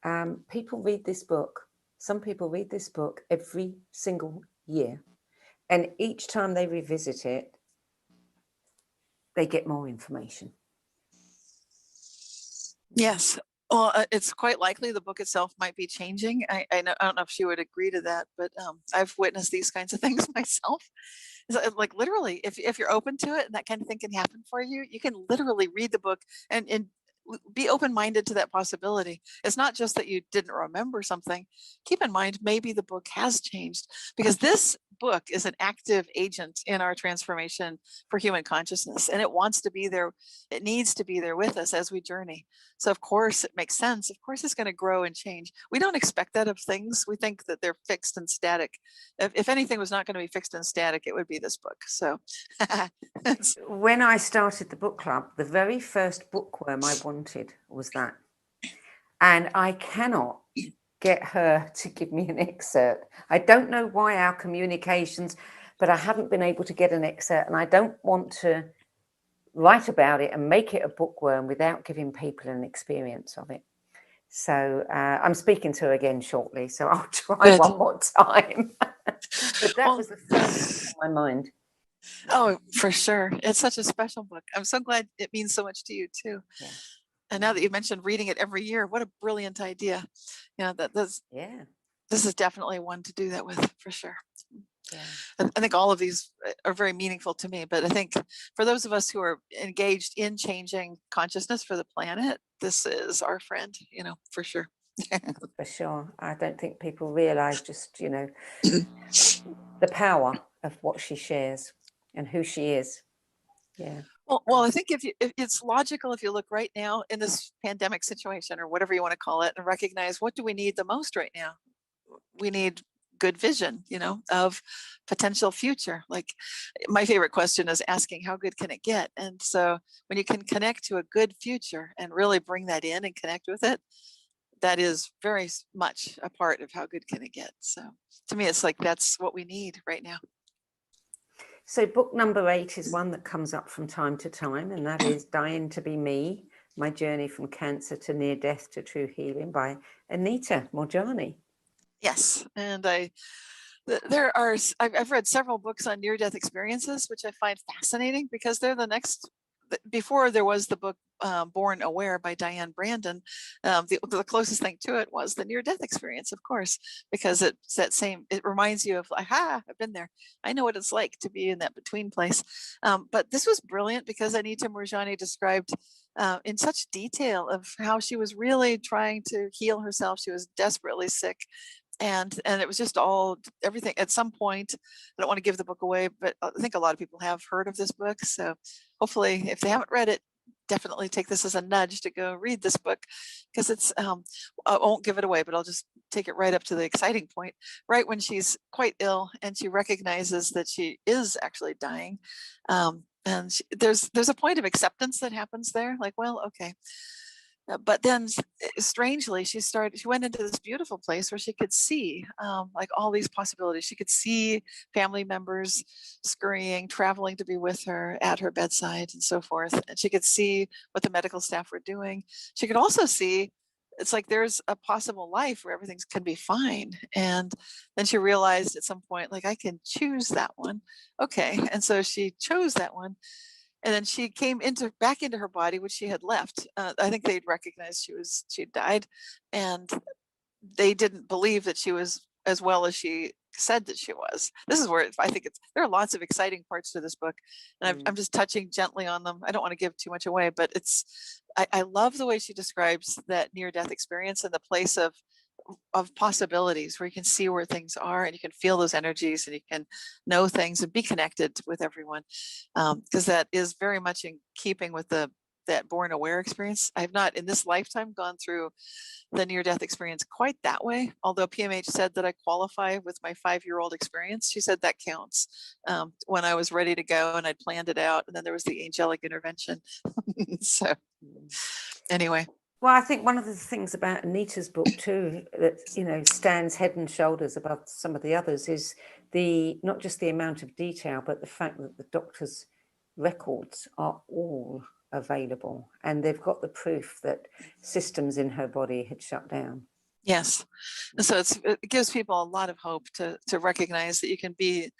people read this book. Some people read this book every single year. And each time they revisit it, they get more information. Yes. Well, it's quite likely the book itself might be changing. I don't know if she would agree to that, but I've witnessed these kinds of things myself. Like literally, if you're open to it and that kind of thing can happen for you, you can literally read the book and be open-minded to that possibility. It's not just that you didn't remember something. Keep in mind, maybe the book has changed, because this book is an active agent in our transformation for human consciousness, and it wants to be there. It needs to be there with us as we journey. So of course it makes sense. Of course it's going to grow and change. We don't expect that of things. We think that they're fixed and static. If anything was not going to be fixed and static, it would be this book. So when I started the book club, the very first bookworm I wanted was that. And I cannot get her to give me an excerpt. I don't know why our communications, but I haven't been able to get an excerpt, and I don't want to write about it and make it a bookworm without giving people an experience of it. So I'm speaking to her again shortly, so I'll try Good. one more time. But that Well, was the first on my mind. oh, for sure. It's such a special book. I'm so glad it means so much to you too. Yeah. And now that you mentioned reading it every year, what a brilliant idea. You know, this is definitely one to do that with, for sure. Yeah. I think all of these are very meaningful to me, but I think for those of us who are engaged in changing consciousness for the planet, this is our friend, you know, for sure. For sure. I don't think people realize just, you know, the power of what she shares and who she is. Yeah. Well, I think if it's logical, if you look right now in this pandemic situation or whatever you want to call it, and recognize what do we need the most right now? We need good vision, you know, of potential future. Like my favorite question is asking how good can it get? And so when you can connect to a good future and really bring that in and connect with it, that is very much a part of how good can it get. So to me, it's like that's what we need right now. So book number 8 is one that comes up from time to time, and that is Dying to Be Me, My Journey from Cancer to Near Death to True Healing by Anita Moorjani. Yes, and I've read several books on near-death experiences, which I find fascinating because they're the next. Before there was the book Born Aware by Diane Brandon, the closest thing to it was the near-death experience, of course, because it's that same. It reminds you of like, I've been there. I know what it's like to be in that between place. But this was brilliant because Anita Moorjani described in such detail of how she was really trying to heal herself. She was desperately sick. And it was just everything at some point. I don't want to give the book away, but I think a lot of people have heard of this book. So hopefully if they haven't read it, definitely take this as a nudge to go read this book, because it's, I won't give it away, but I'll just take it right up to the exciting point, right when she's quite ill and she recognizes that she is actually dying. And there's a point of acceptance that happens there, like, well, okay. But then strangely, she went into this beautiful place where she could see like all these possibilities. She could see family members scurrying, traveling to be with her at her bedside and so forth. And she could see what the medical staff were doing. She could also see it's like there's a possible life where everything can be fine. And then she realized at some point, like, I can choose that one. Okay. And so she chose that one. And then she came back into her body, which she had left. I think they'd recognized she died, and they didn't believe that she was as well as she said that she was. This is where I think there are lots of exciting parts to this book, and I'm just touching gently on them. I don't want to give too much away, but I love the way she describes that near-death experience and the place of possibilities where you can see where things are and you can feel those energies and you can know things and be connected with everyone, because that is very much in keeping with that Born Aware experience. I have not in this lifetime gone through the near-death experience quite that way, although PMH said that I qualify with my 5-year-old experience. She said that counts when I was ready to go and I'd planned it out, and then there was the angelic intervention. So anyway. Well, I think one of the things about Anita's book too that, you know, stands head and shoulders above some of the others is not just the amount of detail, but the fact that the doctor's records are all available and they've got the proof that systems in her body had shut down. Yes. And so it gives people a lot of hope to recognize that you can be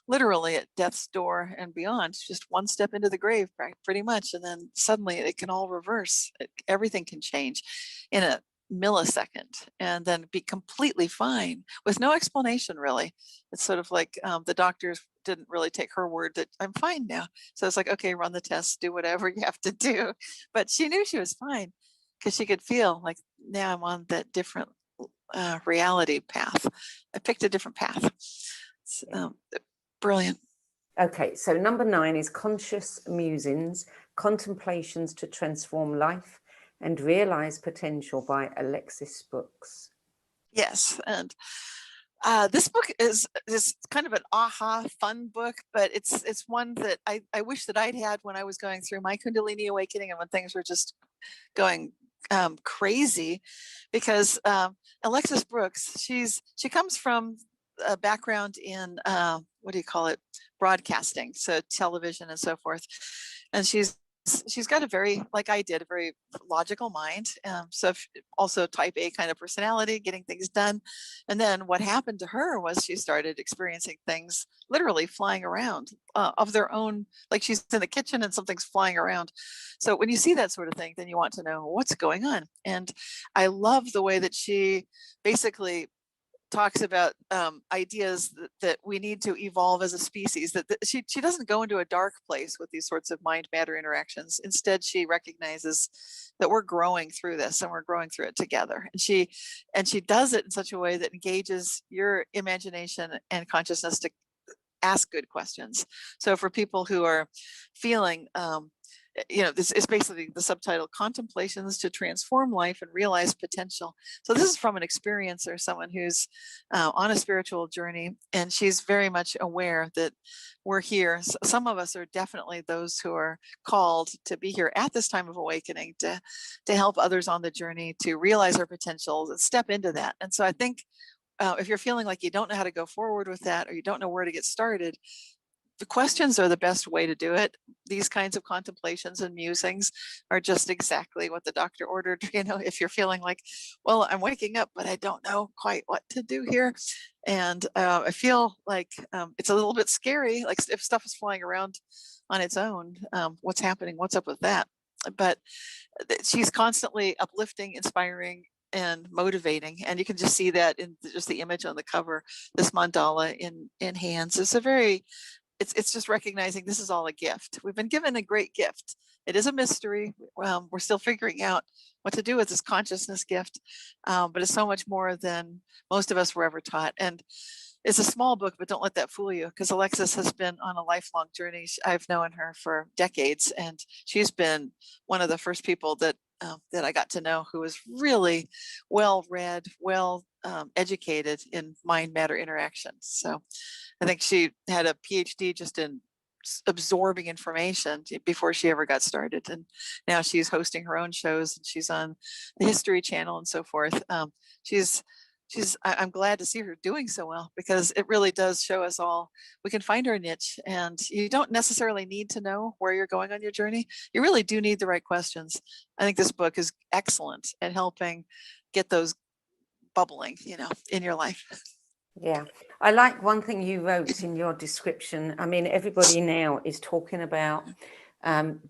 literally at death's door and beyond, just one step into the grave, pretty much. And then suddenly it can all reverse. Everything can change in a millisecond and then be completely fine with no explanation, really. It's sort of like the doctors didn't really take her word that I'm fine now. So it's like, okay, run the tests, do whatever you have to do. But she knew she was fine because she could feel like, now I'm on that different reality path. I picked a different path. Brilliant. Okay, so number 9 is Conscious Musings, Contemplations to Transform Life and Realize Potential by Alexis Brooks. Yes, and this book is kind of an fun book, but it's one that I wish that I'd had when I was going through my Kundalini awakening and when things were just going crazy, because Alexis Brooks, she comes from a background in broadcasting, so television and so forth, and she's she's got a very, like I did, a very logical mind. Also type A kind of personality, getting things done. And then what happened to her was she started experiencing things literally flying around of their own, like she's in the kitchen and something's flying around. So when you see that sort of thing, then you want to know what's going on. And I love the way that she basically talks about ideas that we need to evolve as a species, that she doesn't go into a dark place with these sorts of mind matter interactions. Instead, she recognizes that we're growing through this and we're growing through it together. And she does it in such a way that engages your imagination and consciousness to ask good questions. So for people who are feeling, this is basically the subtitle, Contemplations to Transform Life and Realize Potential. So this is from an experiencer, someone who's on a spiritual journey, and she's very much aware that we're here. Some of us are definitely those who are called to be here at this time of awakening to help others on the journey to realize our potentials and step into that. And so I think if you're feeling like you don't know how to go forward with that, or you don't know where to get started, the questions are the best way to do it. These kinds of contemplations and musings are just exactly what the doctor ordered. If you're feeling like, well, I'm waking up, but I don't know quite what to do here. And I feel like it's a little bit scary, like if stuff is flying around on its own, what's happening? What's up with that? But she's constantly uplifting, inspiring, and motivating. And you can just see that in just the image on the cover, this mandala in hands. It's just recognizing this is all a gift. We've been given a great gift. It is a mystery. We're still figuring out what to do with this consciousness gift, but it's so much more than most of us were ever taught. And it's a small book, but don't let that fool you, because Alexis has been on a lifelong journey. I've known her for decades, and she's been one of the first people that I got to know who was really well-read, educated in mind matter interactions. So I think she had a PhD just in absorbing information before she ever got started. And now she's hosting her own shows, and she's on the History Channel and so forth. I'm glad to see her doing so well, because it really does show us all we can find our niche, and you don't necessarily need to know where you're going on your journey. You really do need the right questions. I think this book is excellent at helping get those bubbling, in your life. Yeah, I like one thing you wrote in your description. I mean, everybody now is talking about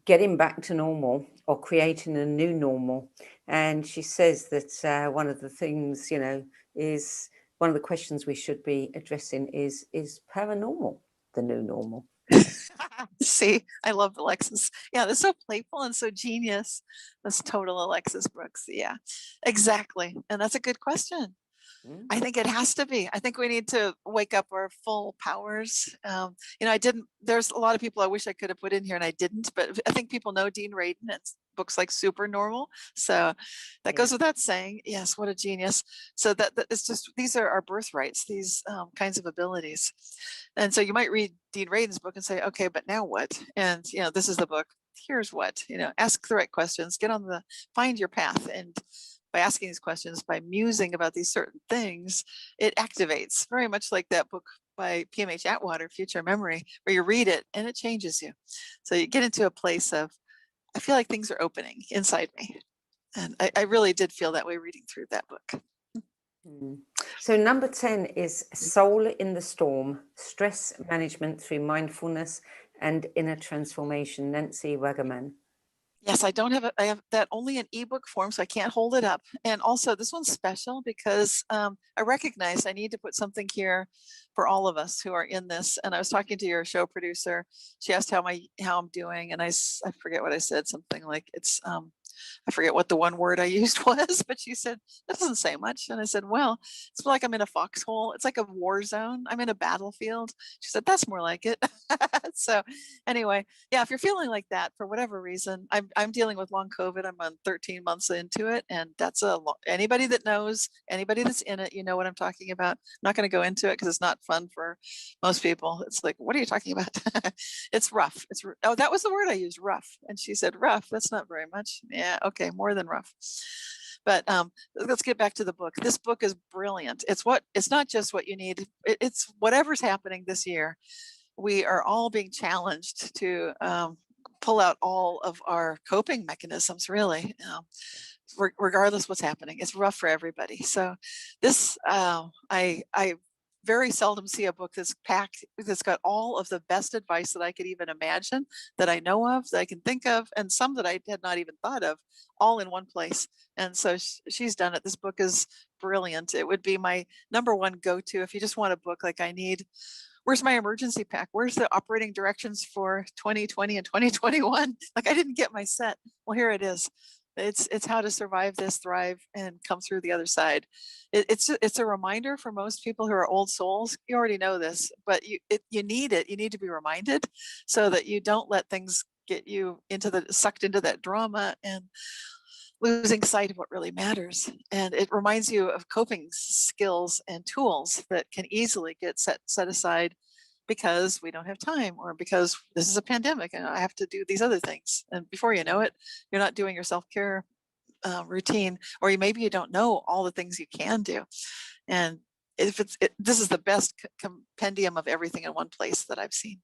getting back to normal or creating a new normal. And she says that one of the things, is one of the questions we should be addressing is paranormal the new normal? See, I love Alexis. Yeah, they're so playful and so genius. That's total Alexis Brooks. Yeah, exactly. And that's a good question. I think it has to be. I think we need to wake up our full powers. There's a lot of people I wish I could have put in here and I didn't, but I think people know Dean Radin and books like Super Normal. So that goes without saying. Yes, what a genius. So that it's just, these are our birthrights, these kinds of abilities. And so you might read Dean Radin's book and say, okay, but now what? And, this is the book. Here's what, ask the right questions, find your path. And by asking these questions, by musing about these certain things, it activates, very much like that book by PMH Atwater, Future Memory, where you read it and it changes you. So you get into a place of, I feel like things are opening inside me. And I really did feel that way reading through that book. So number 10 is Soul in the Storm, Stress Management Through Mindfulness and Inner Transformation, Nancy Wagaman. Yes, I have that only in ebook form, so I can't hold it up. And also this one's special because I recognize I need to put something here for all of us who are in this. And I was talking to your show producer. She asked how I'm doing. And I forget what I said, something like I forget what the one word I used was, but she said, that doesn't say much. And I said, well, it's like I'm in a foxhole. It's like a war zone. I'm in a battlefield. She said, that's more like it. So anyway, yeah, if you're feeling like that for whatever reason, I'm dealing with long COVID. I'm on 13 months into it. And that's anybody that knows, anybody that's in it, you know what I'm talking about. I'm not going to go into it because it's not fun for most people. It's like, what are you talking about? It's rough. Oh, that was the word I used, rough. And she said, rough. That's not very much. Yeah. Okay. More than rough. But let's get back to the book. This book is brilliant. It's not just what you need. It's whatever's happening this year. We are all being challenged to pull out all of our coping mechanisms, really, regardless what's happening. It's rough for everybody. So this, I very seldom see a book that's packed, that's got all of the best advice that I could even imagine, that I know of, that I can think of, and some that I had not even thought of, all in one place. And so she's done it. This book is brilliant. It would be my number one go-to if you just want a book like I need. Where's my emergency pack? Where's the operating directions for 2020 and 2021? Like, I didn't get my set. Well, here it is. It's how to survive this, thrive, and come through the other side. It's a reminder for most people who are old souls. You already know this, but you need it. You need to be reminded so that you don't let things get you sucked into that drama and losing sight of what really matters. And it reminds you of coping skills and tools that can easily get set aside because we don't have time, or because this is a pandemic and I have to do these other things. And before you know it, you're not doing your self-care routine, or maybe you don't know all the things you can do. And if this is the best compendium of everything in one place that I've seen.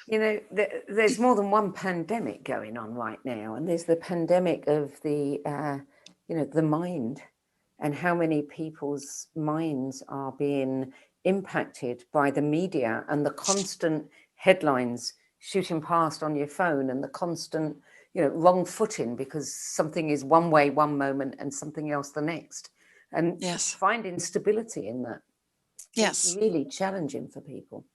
You know, there's more than one pandemic going on right now, and there's the pandemic of the, the mind, and how many people's minds are being impacted by the media and the constant headlines shooting past on your phone, and the constant, wrong footing because something is one way one moment and something else the next, and finding stability in that. It's really challenging for people.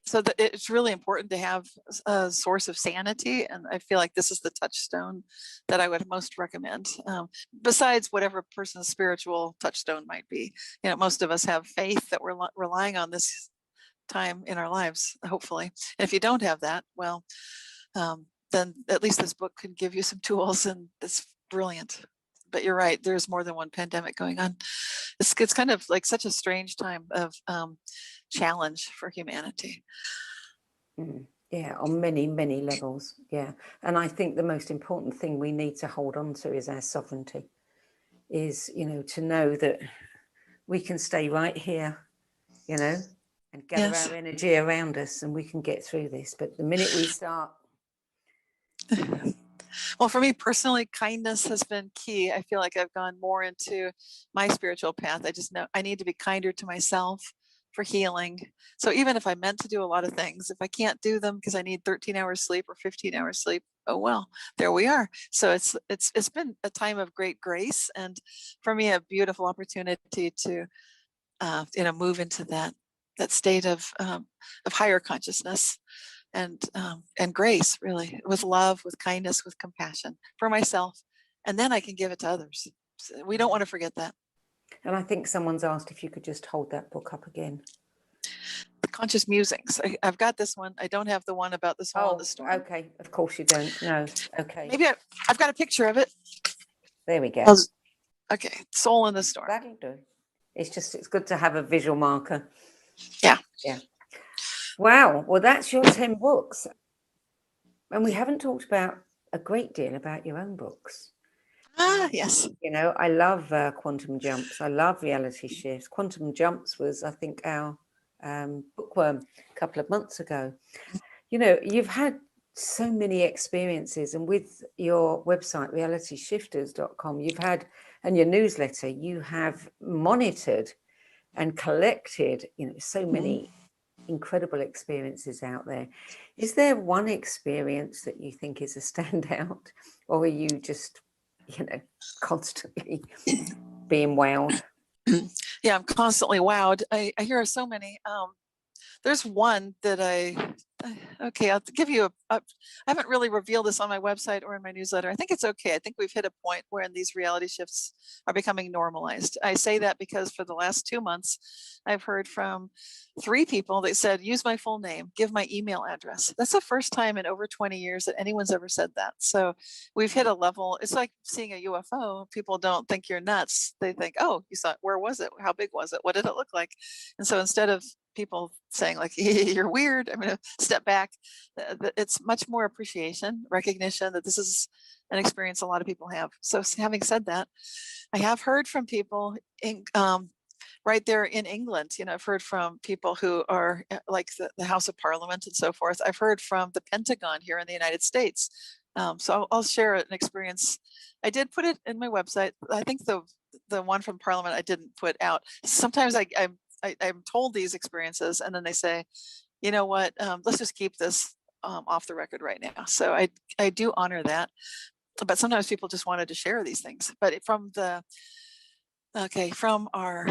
So it's really important to have a source of sanity. And I feel like this is the touchstone that I would most recommend, besides whatever person's spiritual touchstone might be. Most of us have faith that we're relying on this time in our lives, hopefully. And if you don't have that, well, then at least this book can give you some tools, and it's brilliant. But you're right, there's more than one pandemic going on. It's kind of like such a strange time of challenge for humanity. Yeah, on many, many levels. Yeah. And I think the most important thing we need to hold on to is our sovereignty, is, to know that we can stay right here, and gather our energy around us, and we can get through this. But the minute we start... Well, for me personally, kindness has been key. I feel like I've gone more into my spiritual path. I just know I need to be kinder to myself for healing. So even if I meant to do a lot of things, if I can't do them because I need 13 hours sleep or 15 hours sleep, oh well, there we are. So it's been a time of great grace, and for me, a beautiful opportunity to move into that state of higher consciousness. And grace, really, with love, with kindness, with compassion for myself. And then I can give it to others. So we don't want to forget that. And I think someone's asked if you could just hold that book up again. The Conscious Musings. I've got this one. I don't have the one about the soul in the storm. Okay. Of course you don't. No. Okay. Maybe I've got a picture of it. There we go. Okay. Soul in the Storm. That'll do. It's good to have a visual marker. Yeah. Yeah. Wow. Well, that's your 10 books. And we haven't talked about a great deal about your own books. Yes. I love Quantum Jumps. I love Reality Shifts. Quantum Jumps was, I think, our bookworm a couple of months ago. You've had so many experiences, and with your website, RealityShifters.com, you've had, and your newsletter, you have monitored and collected, so many incredible experiences out there. Is there one experience that you think is a standout, or are you just, constantly being wowed? Yeah, I'm constantly wowed. I hear so many. There's one that I'll give you I haven't really revealed this on my website or in my newsletter. I think it's okay. I think we've hit a point where these reality shifts are becoming normalized. I say that because for the last 2 months, I've heard from 3 people that said, use my full name, give my email address. That's the first time in over 20 years that anyone's ever said that. So we've hit a level. It's like seeing a UFO. People don't think you're nuts. They think, oh, you saw it. Where was it? How big was it? What did it look like? And so instead of people saying like, you're weird, I'm going to step back. It's much more appreciation, recognition that this is an experience a lot of people have. So having said that, I have heard from people right there in England. I've heard from people who are like the House of Parliament and so forth. I've heard from the Pentagon here in the United States. So I'll share an experience. I did put it in my website. I think the one from Parliament I didn't put out. Sometimes I'm told these experiences, and then they say, you know what, let's just keep this off the record right now. So I do honor that. But sometimes people just wanted to share these things. But from our,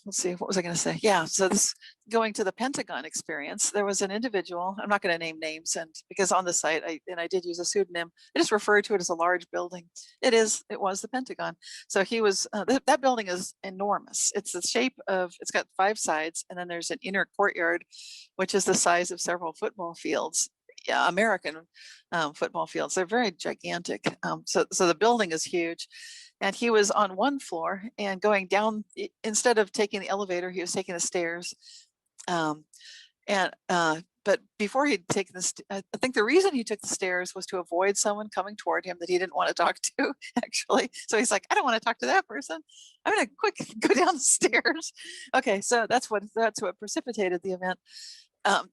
let's see, what was I going to say? Yeah, so this going to the Pentagon experience, there was an individual, I'm not going to name names, and because on the site, I did use a pseudonym, I just referred to it as a large building. It was the Pentagon. So he was, that building is enormous. It's the shape of, it's got 5 sides, and then there's an inner courtyard, which is the size of several football fields. Yeah, American football fields. They're very gigantic. So the building is huge. And he was on one floor and going down, instead of taking the elevator, he was taking the stairs. But before he'd taken I think the reason he took the stairs was to avoid someone coming toward him that he didn't want to talk to, actually. So he's like, I don't want to talk to that person. I'm going to quick go down the stairs. Okay, so that's what precipitated the event.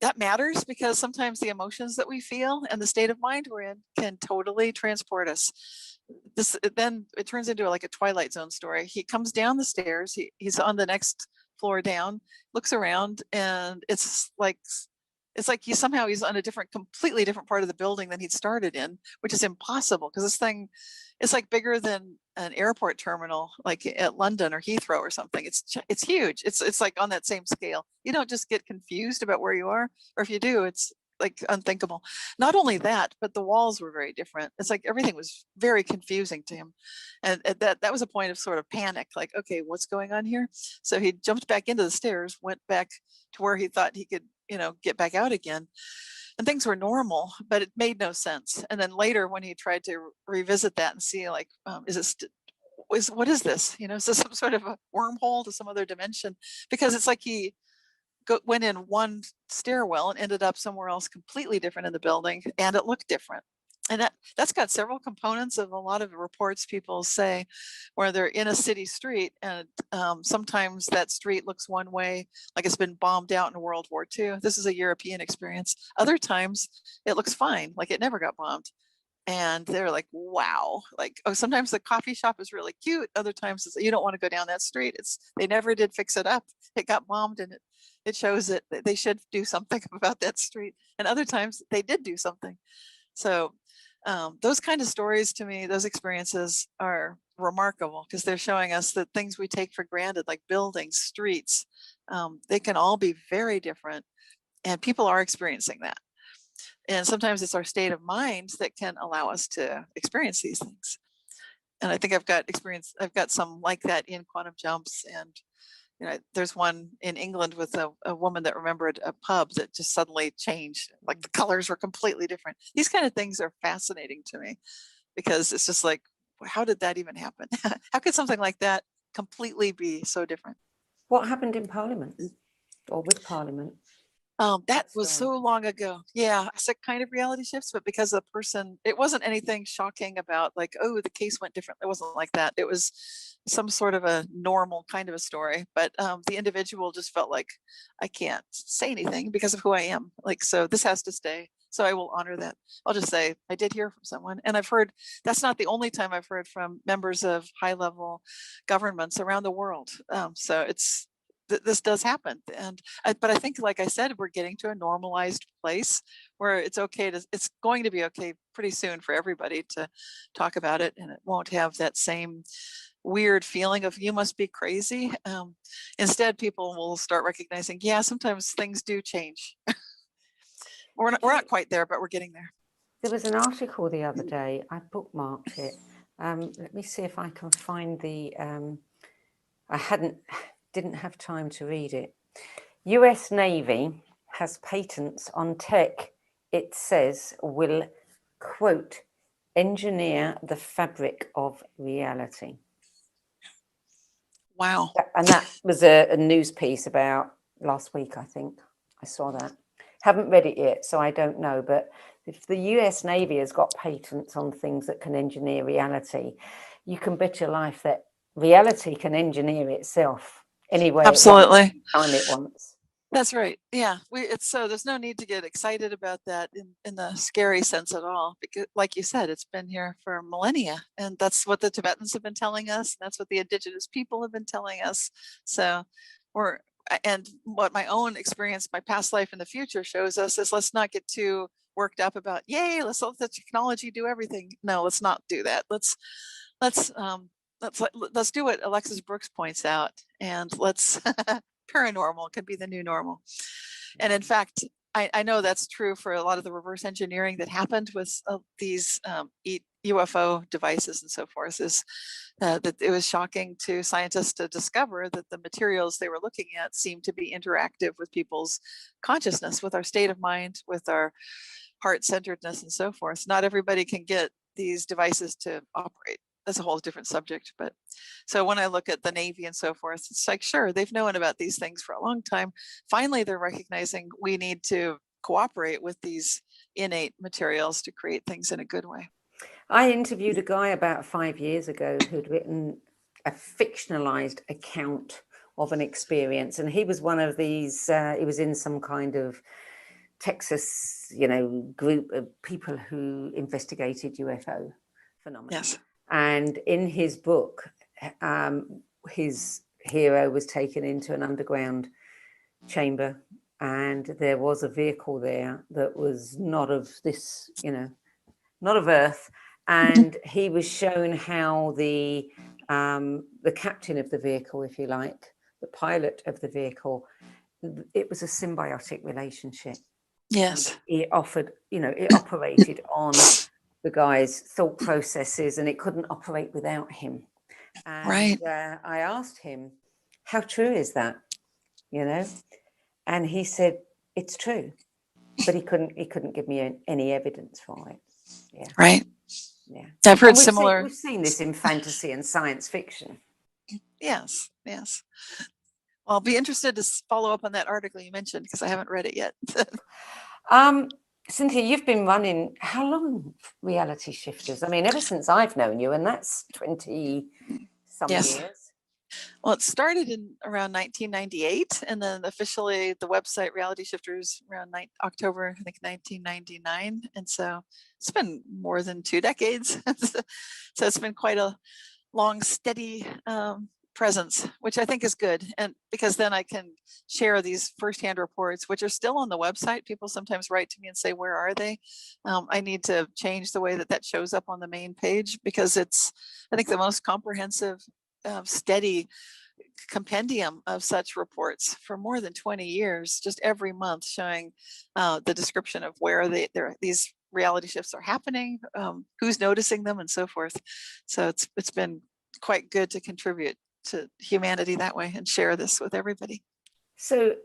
That matters because sometimes the emotions that we feel and the state of mind we're in can totally transport us. Then it turns into like a Twilight Zone story. He comes down the stairs. He's on the next floor down, looks around, and it's like he's on a completely different part of the building than he'd started in, which is impossible because this thing is like bigger than an airport terminal, like at London or Heathrow or something. It's huge. It's like on that same scale. You don't just get confused about where you are, or if you do, it's like unthinkable. Not only that, but the walls were very different. It's like everything was very confusing to him. And that was a point of sort of panic, like, okay, what's going on here? So he jumped back into the stairs, went back to where he thought he could, get back out again. And things were normal, but it made no sense. And then later when he tried to revisit that and see like, what is this? Is this some sort of a wormhole to some other dimension? Because it's like he went in one stairwell and ended up somewhere else completely different in the building, and it looked different. And that's got several components of a lot of reports people say where they're in a city street, and sometimes that street looks one way, like it's been bombed out in World War II. This is a European experience. Other times it looks fine, like it never got bombed. And they're like, wow, like, oh, sometimes the coffee shop is really cute. Other times you don't want to go down that street. They never did fix it up. It got bombed, and it shows that they should do something about that street. And other times they did do something. So those kind of stories, to me, those experiences are remarkable because they're showing us that things we take for granted, like buildings, streets, they can all be very different, and people are experiencing that. And sometimes it's our state of mind that can allow us to experience these things. And I think I've got some like that in quantum jumps. And there's one in England with a woman that remembered a pub that just suddenly changed, like the colors were completely different. These kind of things are fascinating to me because it's just like, how did that even happen? How could something like that completely be so different? What happened in Parliament or with Parliament? That was so long ago. Yeah, it's a kind of reality shifts, but because the person, it wasn't anything shocking about like, oh, the case went different. It wasn't like that. It was some sort of a normal kind of a story, but the individual just felt like, I can't say anything because of who I am. Like, so this has to stay. So I will honor that. I'll just say I did hear from someone, and I've heard, that's not the only time I've heard from members of high level governments around the world. So this does happen. But I think, like I said, we're getting to a normalized place where it's going to be okay pretty soon for everybody to talk about it, and it won't have that same weird feeling of you must be crazy. Instead, people will start recognizing, yeah, sometimes things do change. We're not quite there, but we're getting there. There was an article the other day, I bookmarked it. Let me see if I can find didn't have time to read it. US Navy has patents on tech it says will, quote, engineer the fabric of reality. Wow. And that was a news piece about last week, I think. I saw that. Haven't read it yet, so I don't know. But if the US Navy has got patents on things that can engineer reality, you can bet your life that reality can engineer itself. anyway. Absolutely. Time it wants. That's right. Yeah, it's so there's no need to get excited about that in the scary sense at all, because like you said, it's been here for millennia, and that's what the Tibetans have been telling us. That's what the indigenous people have been telling us. So and what my own experience, my past life and the future shows us is, let's not get too worked up about, yay, let's let the technology do everything. No, let's not do that. Let's do what Alexis Brooks points out, and let's paranormal could be the new normal. And in fact, I know that's true for a lot of the reverse engineering that happened with these UFO devices and so forth, is that it was shocking to scientists to discover that the materials they were looking at seemed to be interactive with people's consciousness, with our state of mind, with our heart-centeredness and so forth. Not everybody can get these devices to operate. That's a whole different subject. But so when I look at the Navy and so forth, it's like, sure, they've known about these things for a long time. Finally, they're recognizing we need to cooperate with these innate materials to create things in a good way. I interviewed a guy about 5 years ago who'd written a fictionalized account of an experience. And he was one of these, he was in some kind of Texas, group of people who investigated UFO phenomena. Yes. And in his book, his hero was taken into an underground chamber, and there was a vehicle there that was not of this, not of Earth. And he was shown how the captain of the vehicle, if you like, the pilot of the vehicle, it was a symbiotic relationship. Yes. And it operated on the guy's thought processes, and it couldn't operate without him. And right. I asked him, how true is that? And he said, it's true, but he couldn't give me any evidence for it. Yeah. Right. Yeah. I've heard similar. We've seen this in fantasy and science fiction. Yes. Yes. Well, I'll be interested to follow up on that article you mentioned, because I haven't read it yet. Cynthia, you've been running how long, Reality Shifters? I mean, ever since I've known you, and that's 20-some Yes. years. Well, it started in around 1998, and then officially the website Reality Shifters around October, I think 1999. And so it's been more than 2 decades. So it's been quite a long, steady presence, which I think is good. And because then I can share these firsthand reports, which are still on the website. People sometimes write to me and say, where are they? I need to change the way that shows up on the main page, because it's, I think, the most comprehensive, steady compendium of such reports for more than 20 years, just every month showing the description of where these reality shifts are happening, who's noticing them, and so forth. So it's been quite good to contribute to humanity that way and share this with everybody. So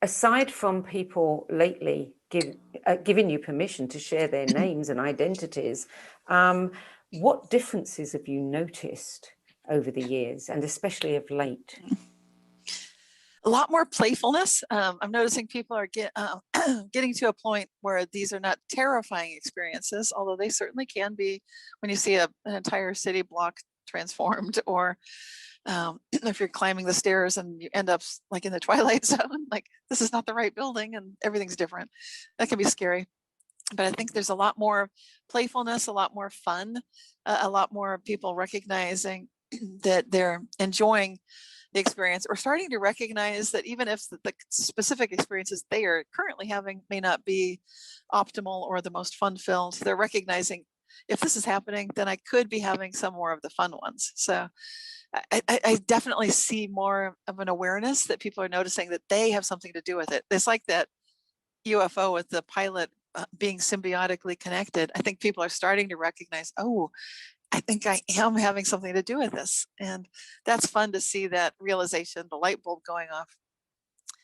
aside from people lately giving you permission to share their names and identities, what differences have you noticed over the years, and especially of late? A lot more playfulness. I'm noticing people are getting to a point where these are not terrifying experiences, although they certainly can be when you see an entire city block transformed, or if you're climbing the stairs and you end up like in the Twilight Zone, like this is not the right building and everything's different. That can be scary. But I think there's a lot more playfulness, a lot more fun, a lot more people recognizing that they're enjoying the experience, or starting to recognize that even if the specific experiences they are currently having may not be optimal or the most fun-filled, they're recognizing, if this is happening, then I could be having some more of the fun ones. So I definitely see more of an awareness that people are noticing that they have something to do with it. It's like that UFO with the pilot being symbiotically connected. I think people are starting to recognize, oh, I think I am having something to do with this. And that's fun to see that realization, the light bulb going off.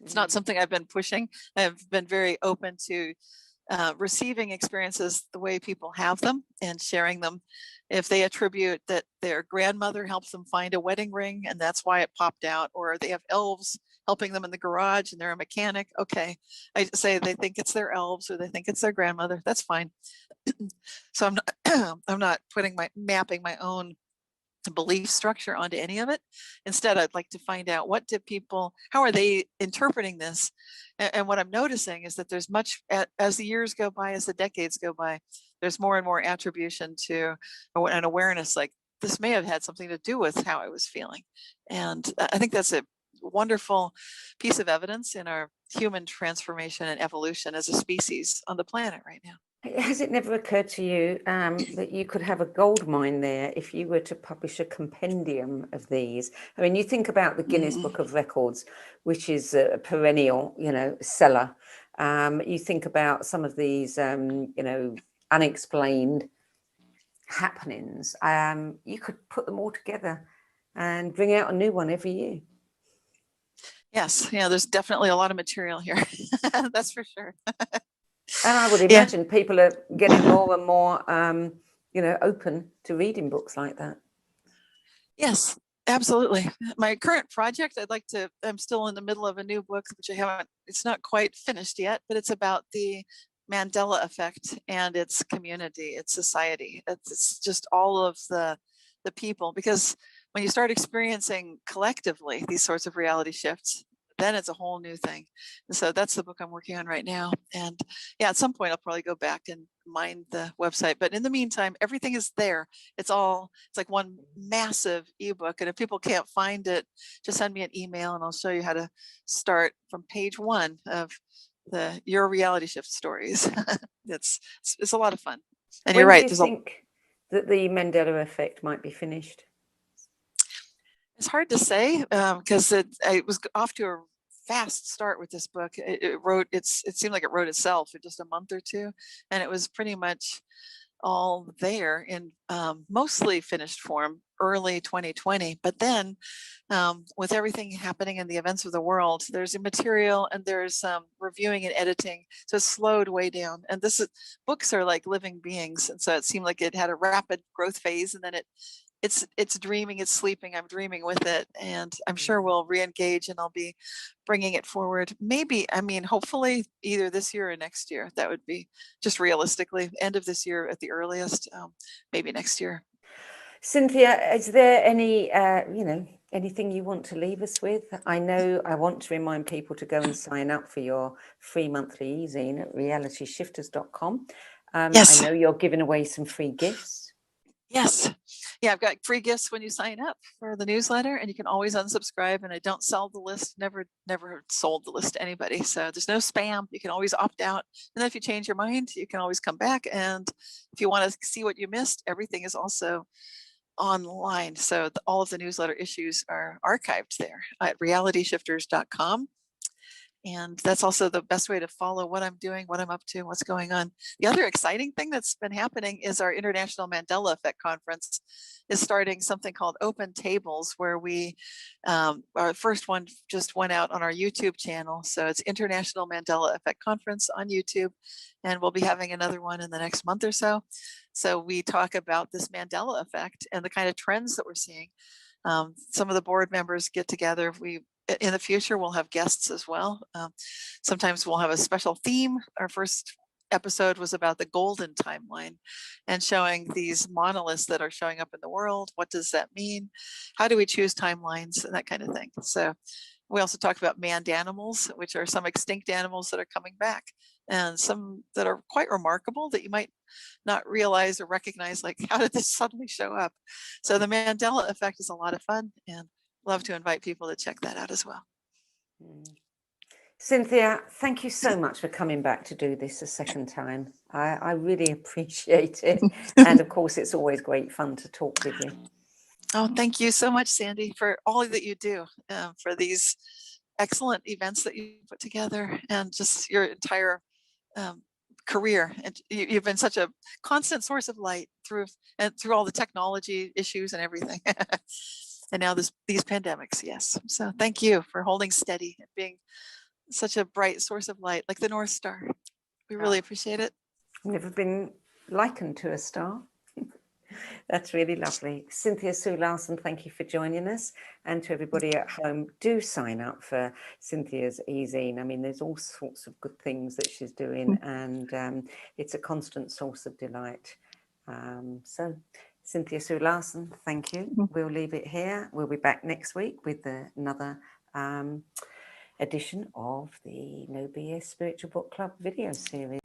It's not something I've been pushing. I've been very open to receiving experiences the way people have them and sharing them. If they attribute that their grandmother helps them find a wedding ring and that's why it popped out, or they have elves helping them in the garage and they're a mechanic, okay, I say they think it's their elves or they think it's their grandmother, that's fine. So I'm not mapping my own belief structure onto any of it. Instead, I'd like to find out how are they interpreting this? And what I'm noticing is that there's as the years go by, as the decades go by, there's more and more attribution to an awareness like this may have had something to do with how I was feeling. And I think that's a wonderful piece of evidence in our human transformation and evolution as a species on the planet right now. Has it never occurred to you that you could have a gold mine there if you were to publish a compendium of these? I mean, you think about the Guinness Book of Records, which is a perennial, seller. You think about some of these, unexplained happenings. You could put them all together and bring out a new one every year. Yes, there's definitely a lot of material here. That's for sure. And I would imagine people are getting more and more, open to reading books like that. Yes, absolutely. My current project, I'm still in the middle of a new book, which it's not quite finished yet, but it's about the Mandela effect and its community, its society. It's just all of the people, because when you start experiencing collectively these sorts of reality shifts, then it's a whole new thing. And so that's the book I'm working on right now. And at some point I'll probably go back and mine the website. But in the meantime, everything is there. It's like one massive ebook. And if people can't find it, just send me an email and I'll show you how to start from page 1 of your reality shift stories. It's a lot of fun. And you're right. When do you think that the Mandela effect might be finished? It's hard to say because it was off to a fast start with this book. It seemed like it wrote itself in just a month or two, and it was pretty much all there in mostly finished form early 2020. But then with everything happening in the events of the world, there's material and there's reviewing and editing. So it's slowed way down. And books are like living beings. And so it seemed like it had a rapid growth phase, and then it's dreaming, it's sleeping, I'm dreaming with it. And I'm sure we'll re-engage and I'll be bringing it forward. Hopefully either this year or next year. That would be just realistically end of this year at the earliest, maybe next year. Cynthia, is there any, anything you want to leave us with? I know I want to remind people to go and sign up for your free monthly e-zine at RealityShifters.com. Yes. I know you're giving away some free gifts. Yes. Yeah, I've got free gifts when you sign up for the newsletter, and you can always unsubscribe, and I don't sell the list, never sold the list to anybody. So there's no spam. You can always opt out. And then if you change your mind, you can always come back. And if you want to see what you missed, everything is also online. So all of the newsletter issues are archived there at RealityShifters.com. And that's also the best way to follow what I'm doing, what I'm up to, what's going on. The other exciting thing that's been happening is our International Mandela Effect Conference is starting something called Open Tables, where our first one just went out on our YouTube channel. So it's International Mandela Effect Conference on YouTube. And we'll be having another one in the next month or so. So we talk about this Mandela effect and the kind of trends that we're seeing. Some of the board members get together. In the future, we'll have guests as well. Sometimes we'll have a special theme. Our first episode was about the golden timeline and showing these monoliths that are showing up in the world. What does that mean? How do we choose timelines and that kind of thing? So we also talked about manned animals, which are some extinct animals that are coming back, and some that are quite remarkable that you might not realize or recognize, like, how did this suddenly show up? So the Mandela effect is a lot of fun, and love to invite people to check that out as well. Cynthia, thank you so much for coming back to do this a second time. I really appreciate it. And of course, it's always great fun to talk with you. Oh, thank you so much, Sandy, for all that you do, for these excellent events that you put together, and just your entire career. And you've been such a constant source of light through all the technology issues and everything. And now these pandemics, yes. So thank you for holding steady and being such a bright source of light, like the North Star. We really appreciate it. Never been likened to a star. That's really lovely. Cynthia Sue Larson, thank you for joining us. And to everybody at home, do sign up for Cynthia's e-zine. I mean, there's all sorts of good things that she's doing, and it's a constant source of delight. So Cynthia Sue Larson, thank you. We'll leave it here. We'll be back next week with another edition of the No BS Spiritual Book Club video series.